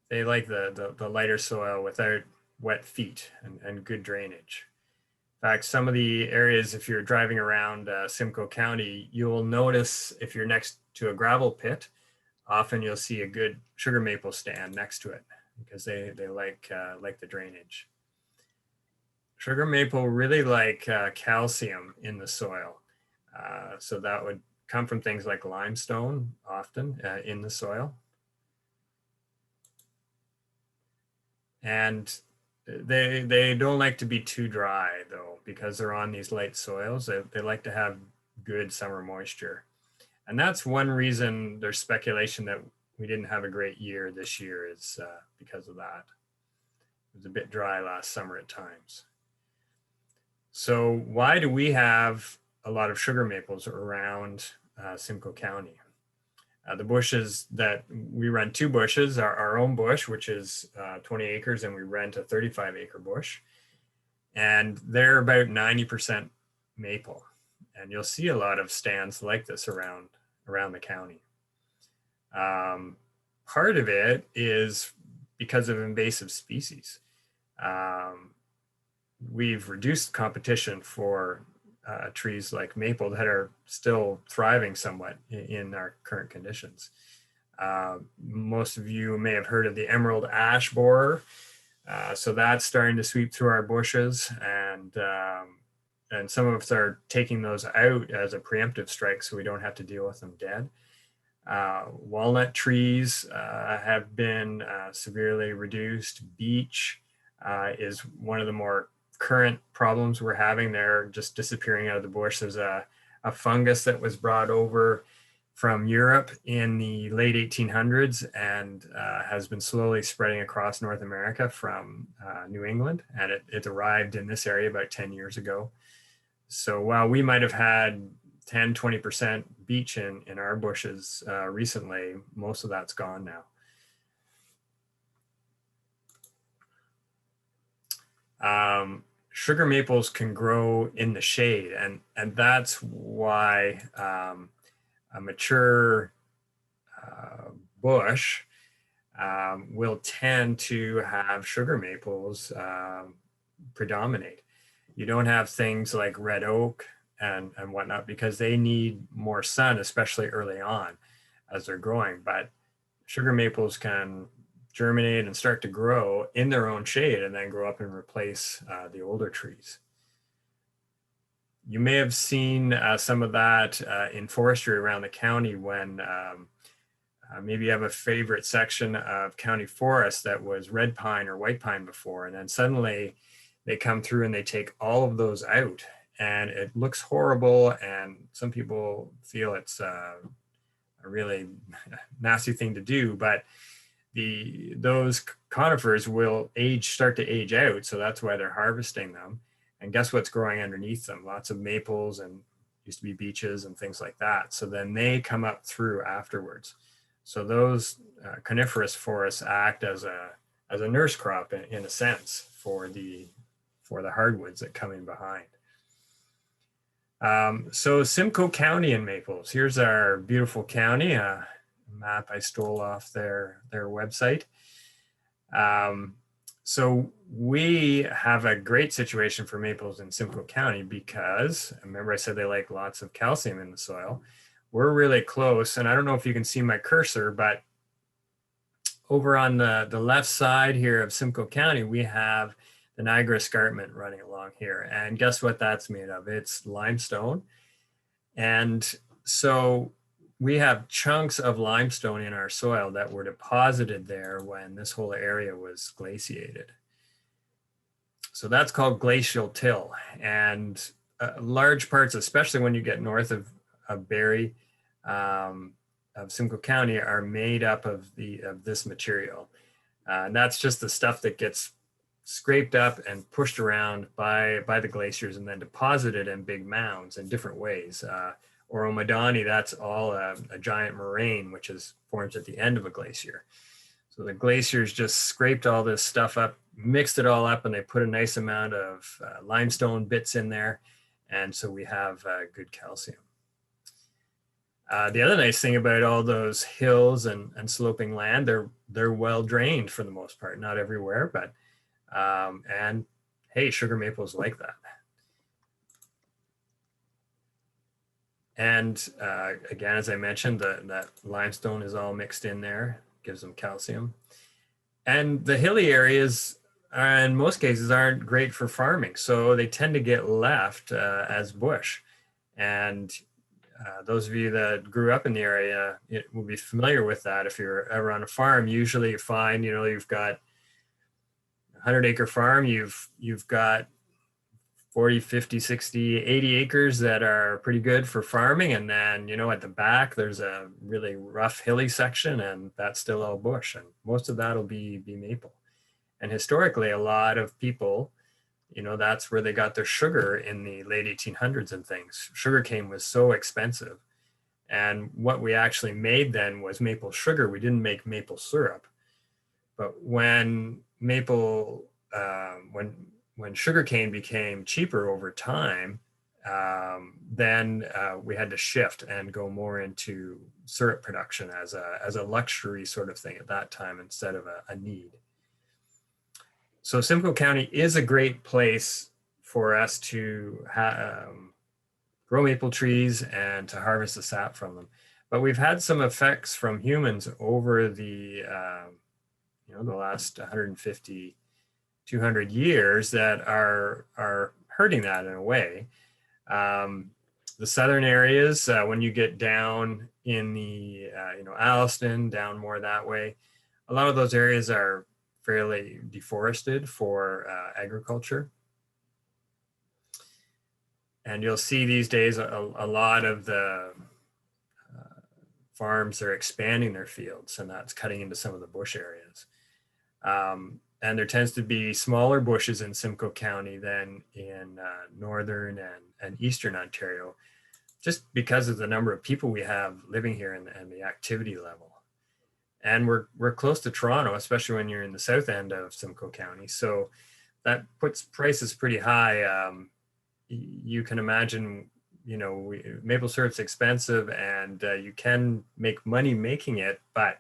They like the lighter soil without wet feet and good drainage. In fact, some of the areas, if you're driving around Simcoe County, you'll notice if you're next to a gravel pit, often you'll see a good sugar maple stand next to it because they like the drainage. Sugar maple really like calcium in the soil. So that would come from things like limestone often in the soil. And they don't like to be too dry though, because they're on these light soils. They like to have good summer moisture. And that's one reason there's speculation that we didn't have a great year this year is because of that. It was a bit dry last summer at times. So why do we have a lot of sugar maples around Simcoe County? The bushes that we run 2 bushes, our own bush, which is 20 acres, and we rent a 35-acre bush. And they're about 90% maple. And you'll see a lot of stands like this around the county. Part of it is because of invasive species. We've reduced competition for trees like maple that are still thriving somewhat in our current conditions. Most of you may have heard of the emerald ash borer. So that's starting to sweep through our bushes, and some of us are taking those out as a preemptive strike so we don't have to deal with them dead. Walnut trees have been severely reduced. Beech is one of the more current problems we're having. They're just disappearing out of the bush. There's a fungus that was brought over from Europe in the late 1800s and has been slowly spreading across North America from New England. And it arrived in this area about 10 years ago. So while we might have had 10, 20% beech in our bushes recently, most of that's gone now. Sugar maples can grow in the shade, and that's why a mature bush will tend to have sugar maples predominate. You don't have things like red oak and whatnot because they need more sun, especially early on as they're growing. But sugar maples can germinate and start to grow in their own shade and then grow up and replace the older trees. You may have seen some of that in forestry around the county when maybe you have a favorite section of county forest that was red pine or white pine before, and then suddenly they come through and they take all of those out, and it looks horrible, and some people feel it's a really nasty thing to do, but those conifers will start to age out, so that's why they're harvesting them. And guess what's growing underneath them? Lots of maples and used to be beeches and things like that. So then they come up through afterwards. So those coniferous forests act as a nurse crop in a sense for the hardwoods that come in behind. So Simcoe County and maples. Here's our beautiful county. A map I stole off their website. So we have a great situation for maples in Simcoe County because, remember I said they like lots of calcium in the soil. We're really close, and I don't know if you can see my cursor, but over on the left side here of Simcoe County, we have the Niagara Escarpment running along here. And guess what that's made of? It's limestone. And so we have chunks of limestone in our soil that were deposited there when this whole area was glaciated. So that's called glacial till. And large parts, especially when you get north of Barrie, of Simcoe County, are made up of this material. And that's just the stuff that gets scraped up and pushed around by the glaciers and then deposited in big mounds in different ways. Oromadani, that's all a giant moraine, which is formed at the end of a glacier. So the glaciers just scraped all this stuff up, mixed it all up, and they put a nice amount of limestone bits in there. And so we have good calcium. The other nice thing about all those hills and sloping land, they're well drained for the most part, not everywhere, but and hey, sugar maples like that. And again, as I mentioned, that limestone is all mixed in there, gives them calcium. And the hilly areas, in most cases, aren't great for farming, so they tend to get left as bush. And those of you that grew up in the area will be familiar with that. If you're ever on a farm, usually you find, you've got a 100-acre farm, you've got 40, 50, 60, 80 acres that are pretty good for farming. And then, at the back, there's a really rough hilly section, and that's still all bush. And most of that will be maple. And historically, a lot of people, that's where they got their sugar in the late 1800s and things. Sugarcane was so expensive. And what we actually made then was maple sugar. We didn't make maple syrup. But when when sugarcane became cheaper over time, then we had to shift and go more into syrup production as a luxury sort of thing at that time instead of a need. So Simcoe County is a great place for us to grow maple trees and to harvest the sap from them. But we've had some effects from humans over the last 150, 200 years that are hurting that in a way. The southern areas, when you get down in the Alliston, down more that way, a lot of those areas are fairly deforested for agriculture. And you'll see these days a lot of the farms are expanding their fields, and that's cutting into some of the bush areas. And there tends to be smaller bushes in Simcoe County than in northern and eastern Ontario, just because of the number of people we have living here and the activity level. And we're close to Toronto, especially when you're in the south end of Simcoe County. So that puts prices pretty high. You can imagine, maple syrup's expensive, and you can make money making it, but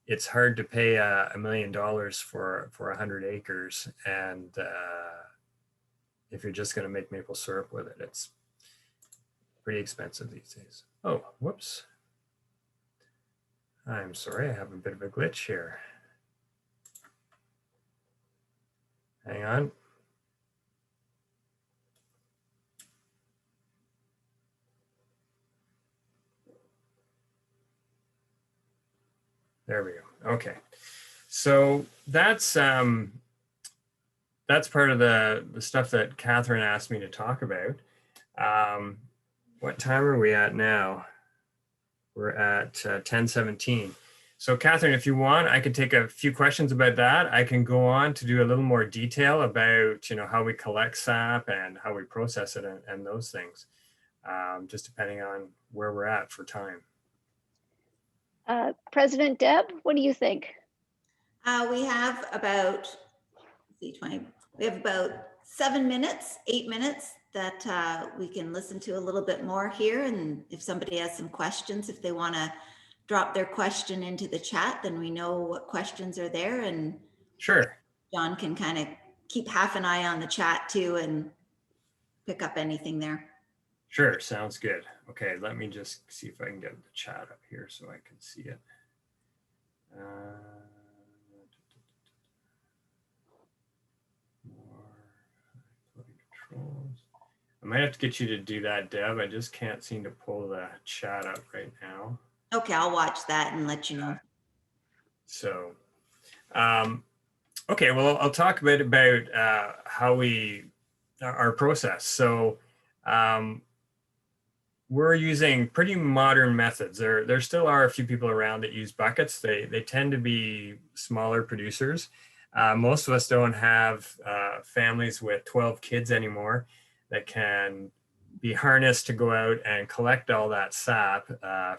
it's hard to pay $1 million for 100 acres. And if you're just going to make maple syrup with it, it's pretty expensive these days. Oh, whoops. I'm sorry, I have a bit of a glitch here. Hang on. There we go. Okay. So that's part of the stuff that Catherine asked me to talk about. What time are we at now? We're at 10:17. So Catherine, if you want, I could take a few questions about that. I can go on to do a little more detail about, how we collect sap and how we process it and those things, just depending on where we're at for time. President Deb, what do you think? We have about, we have about 7 minutes, 8 minutes that we can listen to a little bit more here. And if somebody has some questions, if they want to drop their question into the chat, then we know what questions are there. And sure, John can kind of keep half an eye on the chat too and pick up anything there. Sure, sounds good. Okay, let me just see if I can get the chat up here so I can see it. I might have to get you to do that, Deb. I just can't seem to pull the chat up right now. Okay, I'll watch that and let you know. So, okay, well, I'll talk a bit about how our process. So, we're using pretty modern methods. There still are a few people around that use buckets. They tend to be smaller producers. Most of us don't have families with 12 kids anymore that can be harnessed to go out and collect all that sap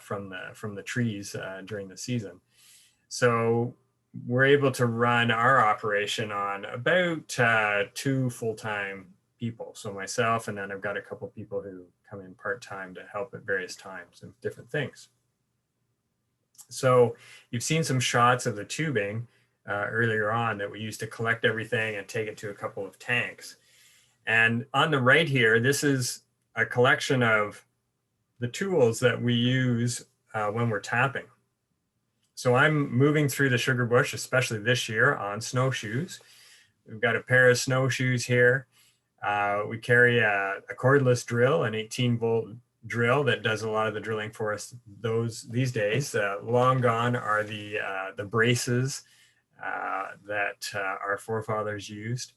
from the trees during the season. So we're able to run our operation on about 2 full-time people. So myself, and then I've got a couple people who come in part-time to help at various times and different things. So you've seen some shots of the tubing earlier on that we used to collect everything and take it to a couple of tanks. And on the right here, this is a collection of the tools that we use when we're tapping. So I'm moving through the sugar bush, especially this year, on snowshoes. We've got a pair of snowshoes here. We carry a cordless drill, an 18-volt drill that does a lot of the drilling for us these days. Long gone are the braces that our forefathers used.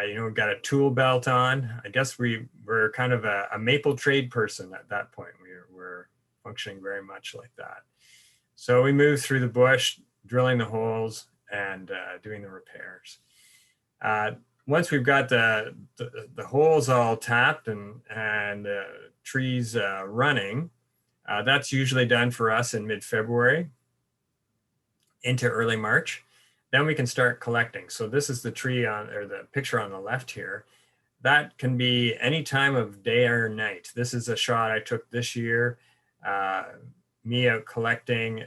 We've got a tool belt on. I guess we're kind of a maple trade person at that point. We're functioning very much like that. So we move through the bush, drilling the holes and doing the repairs. Once we've got the holes all tapped and trees running, that's usually done for us in mid-February into early March. Then we can start collecting. So this is the tree or the picture on the left here. That can be any time of day or night. This is a shot I took this year. Me out collecting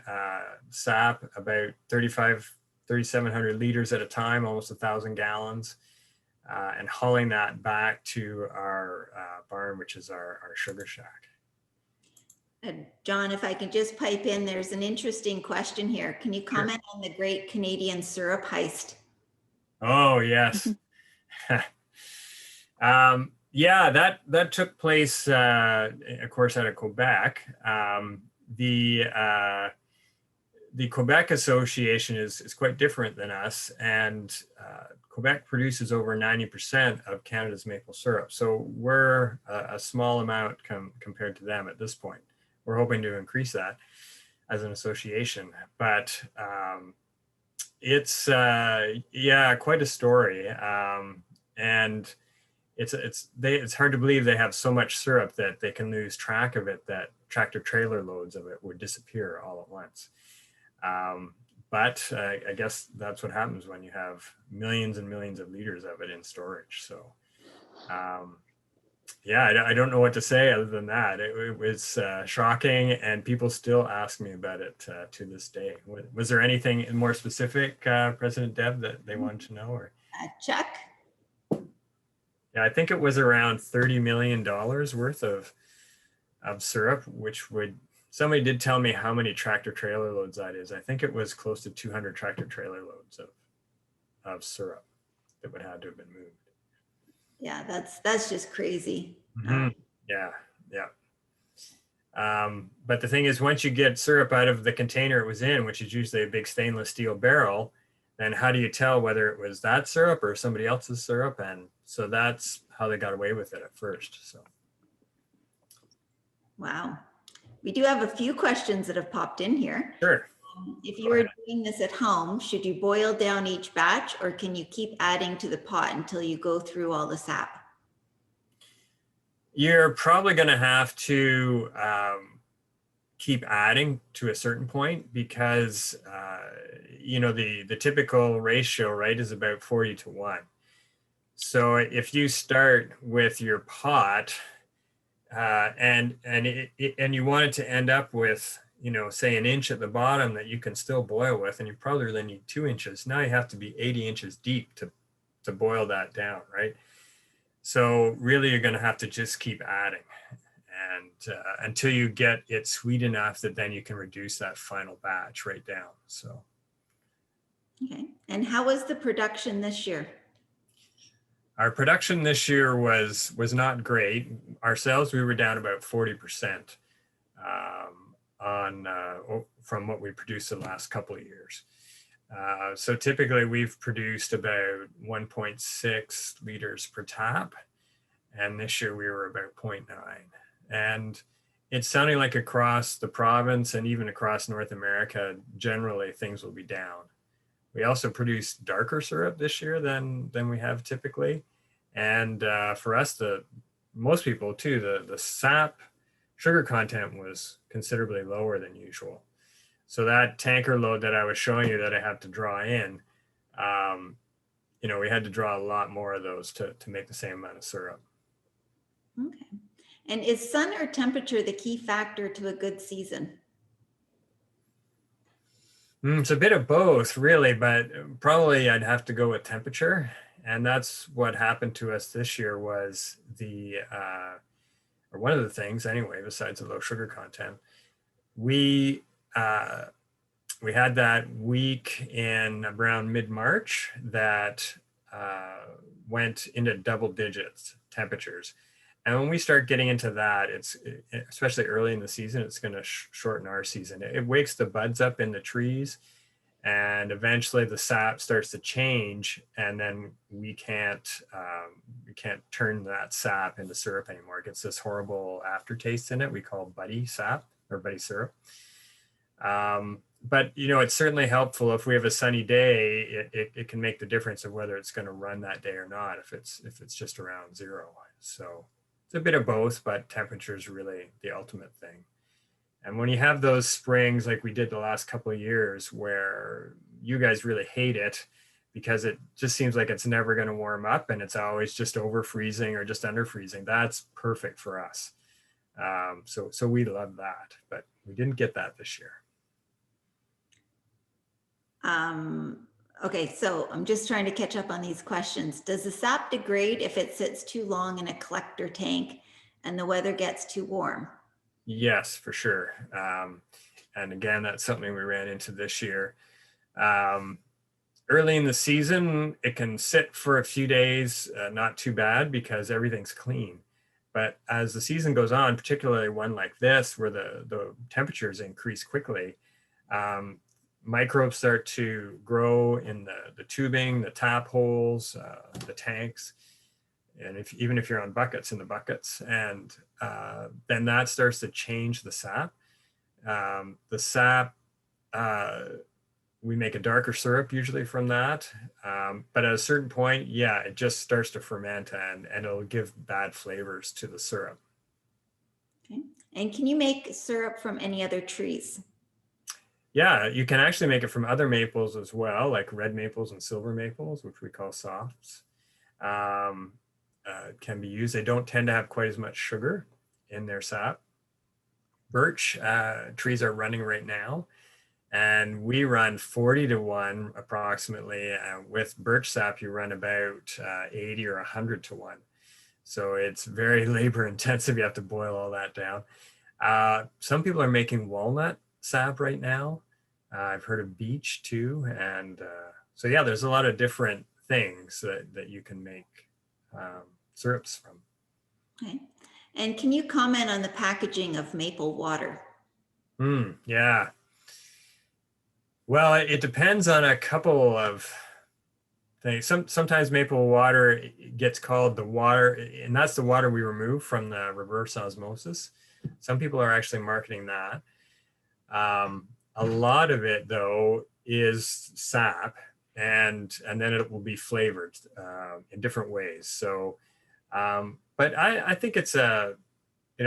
sap, about 3,700 liters at a time, almost 1,000 gallons, and hauling that back to our barn, which is our sugar shack. John, if I can just pipe in, there's an interesting question here. Can you comment on the Great Canadian Syrup Heist? Oh, yes. Yeah, that took place, of course, out of Quebec. The Quebec Association is quite different than us, and Quebec produces over 90% of Canada's maple syrup. So we're a small amount compared to them at this point. We're hoping to increase that as an association, but it's quite a story, and it's hard to believe they have so much syrup that they can lose track of it, that tractor trailer loads of it would disappear all at once. But I guess that's what happens when you have millions and millions of liters of it in storage. So I don't know what to say other than that. It was shocking, and people still ask me about it to this day. Was there anything more specific, President Deb, that they wanted to know? Or Chuck? Yeah, I think it was around $30 million worth of syrup, which somebody did tell me how many tractor trailer loads that is. I think it was close to 200 tractor trailer loads of syrup that would have to have been moved. Yeah, that's just crazy. Mm-hmm. Yeah. But the thing is, once you get syrup out of the container it was in, which is usually a big stainless steel barrel, then how do you tell whether it was that syrup or somebody else's syrup? And so that's how they got away with it at first. So. Wow. We do have a few questions that have popped in here. Sure. If you were doing this at home, should you boil down each batch, or can you keep adding to the pot until you go through all the sap? You're probably going to have to keep adding to a certain point, because the typical ratio, right, is about 40-1. So if you start with your pot and you want it to end up with, say, an inch at the bottom that you can still boil with, and you probably really need 2 inches. Now you have to be 80 inches deep to boil that down, right? So really you're going to have to just keep adding, and until you get it sweet enough that then you can reduce that final batch right down. So. Okay. And how was the production this year? Our production this year was not great. Ourselves, we were down about 40% from what we produced the last couple of years. So typically we've produced about 1.6 liters per tap, and this year we were about 0.9. And it's sounding like across the province and even across North America, generally things will be down We also produce darker syrup this year than we have typically. And for us, most people too, the sap sugar content was considerably lower than usual. So that tanker load that I was showing you that I have to draw in, we had to draw a lot more of those to make the same amount of syrup. Okay. And is sun or temperature the key factor to a good season? It's a bit of both, really, but probably I'd have to go with temperature. And that's what happened to us this year was or one of the things anyway, besides the low sugar content, we had that week in around mid-March that went into double digits temperatures. And when we start getting into that, it's especially early in the season, it's going to shorten our season. It wakes the buds up in the trees, and eventually the sap starts to change, and then we can't turn that sap into syrup anymore. It gets this horrible aftertaste in it. We call buddy sap or buddy syrup. But it's certainly helpful if we have a sunny day. It can make the difference of whether it's going to run that day or not if it's just around zero. So it's a bit of both, but temperature is really the ultimate thing. And when you have those springs like we did the last couple of years where you guys really hate it because it just seems like it's never going to warm up and it's always just over freezing or just under freezing, that's perfect for us. So we love that, but we didn't get that this year. Okay, so I'm just trying to catch up on these questions. Does the sap degrade if it sits too long in a collector tank and the weather gets too warm? Yes, for sure. And again, that's something we ran into this year. Early in the season, it can sit for a few days, not too bad because everything's clean. But as the season goes on, particularly one like this, where the temperatures increase quickly, microbes start to grow in the tubing, the tap holes, the tanks, and even if you're on buckets, in the buckets, and then that starts to change the sap. The sap, we make a darker syrup usually from that, but at a certain point, yeah, it just starts to ferment and it'll give bad flavors to the syrup. Okay. And can you make syrup from any other trees? Yeah, you can actually make it from other maples as well, like red maples and silver maples, which we call softs. Can be used. They don't tend to have quite as much sugar in their sap. Birch trees are running right now, and we run 40-to-1 approximately. With birch sap, you run about 80 or 100-to-1. So it's very labor intensive. You have to boil all that down. Some people are making walnut sap right now. I've heard of beech too. And so yeah, there's a lot of different things that you can make syrups from. Okay. And can you comment on the packaging of maple water? Yeah. Well, it depends on a couple of things. Sometimes maple water gets called the water, and that's the water we remove from the reverse osmosis. Some people are actually marketing that. A lot of it, though, is sap, and then it will be flavored in different ways. So, but I think it's I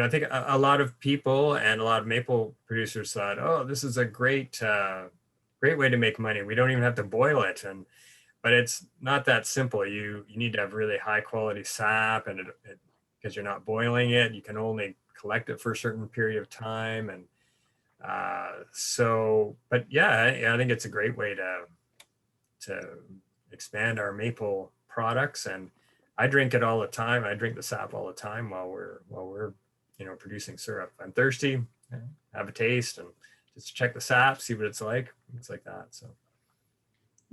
think a lot of people and a lot of maple producers thought, oh, this is a great way to make money. We don't even have to boil it, but it's not that simple. You need to have really high quality sap, and because you're not boiling it, you can only collect it for a certain period of time, and but yeah, I think it's a great way to expand our maple products, and I drink it all the time. I drink the sap all the time while we're producing syrup. I'm thirsty, have a taste, and just check the sap, see what it's like. It's like that. So.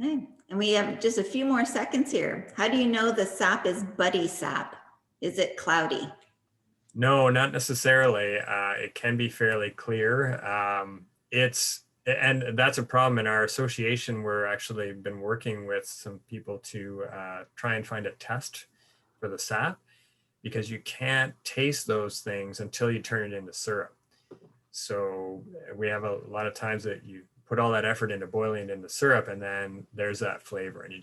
Okay. And we have just a few more seconds here. How do you know the sap is buddy sap? Is it cloudy? No, not necessarily. It can be fairly clear. And that's a problem in our association. We're actually been working with some people to try and find a test for the sap, because you can't taste those things until you turn it into syrup. So we have a lot of times that you put all that effort into boiling it in the syrup, and then there's that flavor, and you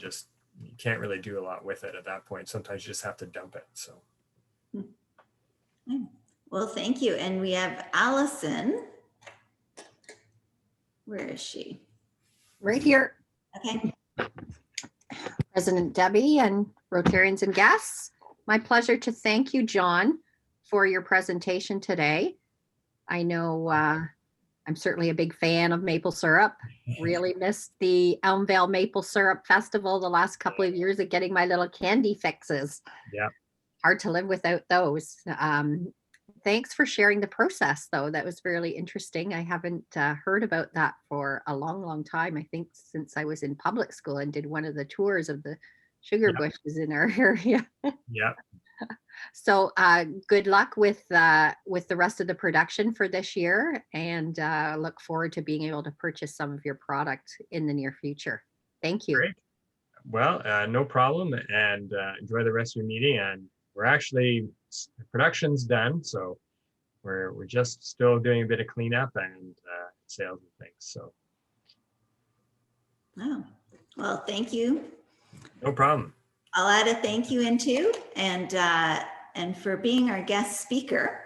can't really do a lot with it at that point. Sometimes you just have to dump it. So. Well, thank you. And we have Allison. Where is she? Right here. Okay. President Debbie and Rotarians and guests, my pleasure to thank you, John, for your presentation today. I know I'm certainly a big fan of maple syrup. Really missed the Elmvale Maple Syrup Festival the last couple of years of getting my little candy fixes. Yeah. Hard to live without those. Thanks for sharing the process, though. That was really interesting. I haven't heard about that for a long, long time. I think since I was in public school and did one of the tours of the sugar bushes in our area. Yeah. So good luck with the rest of the production for this year, and look forward to being able to purchase some of your product in the near future. Thank you. Great. Well, no problem, and enjoy the rest of your meeting. And we're actually, production's done, so we're just still doing a bit of cleanup and sales and things. So. Oh, well, thank you. No problem. I'll add a thank you in too, and for being our guest speaker,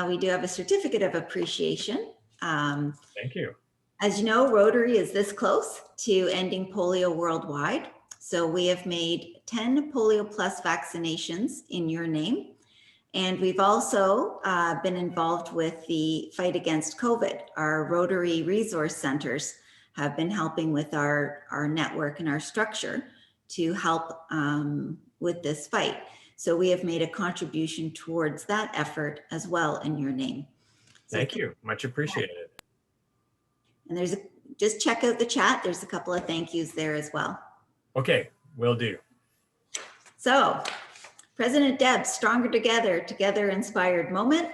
we do have a certificate of appreciation. Thank you. As you know, Rotary is this close to ending polio worldwide. So we have made 10 polio plus vaccinations in your name. And we've also been involved with the fight against COVID. Our Rotary resource centers have been helping with our network and our structure to help with this fight. So we have made a contribution towards that effort as well in your name. So thank you, much appreciated. And just check out the chat. There's a couple of thank yous there as well. Okay, will do. So President Deb, Stronger Together, Together Inspired Moment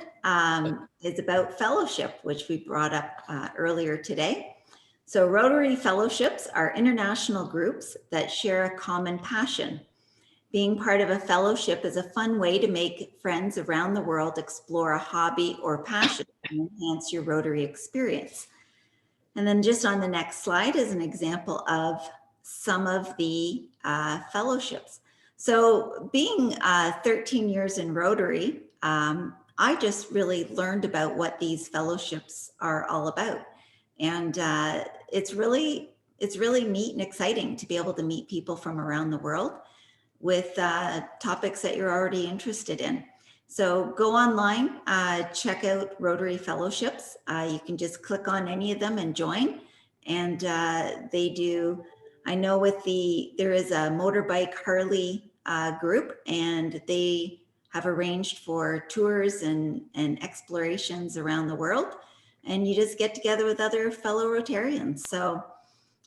is about fellowship, which we brought up earlier today. So Rotary Fellowships are international groups that share a common passion. Being part of a fellowship is a fun way to make friends around the world explore a hobby or passion and enhance your Rotary experience. And then just on the next slide is an example of some of the fellowships. So being 13 years in Rotary, I just really learned about what these fellowships are all about. And it's really neat and exciting to be able to meet people from around the world with topics that you're already interested in. So go online, check out Rotary Fellowships. You can just click on any of them and join. And they do, I know there is a motorbike Harley group, and they have arranged for tours and explorations around the world. And you just get together with other fellow Rotarians. So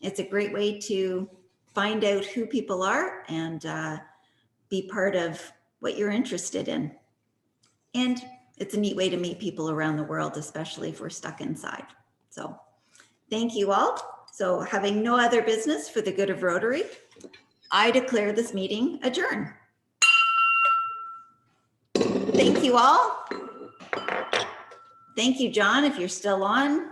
it's a great way to find out who people are and be part of what you're interested in. And it's a neat way to meet people around the world, especially if we're stuck inside. So thank you all. So having no other business for the good of Rotary, I declare this meeting adjourned. Thank you all. Thank you, John, if you're still on.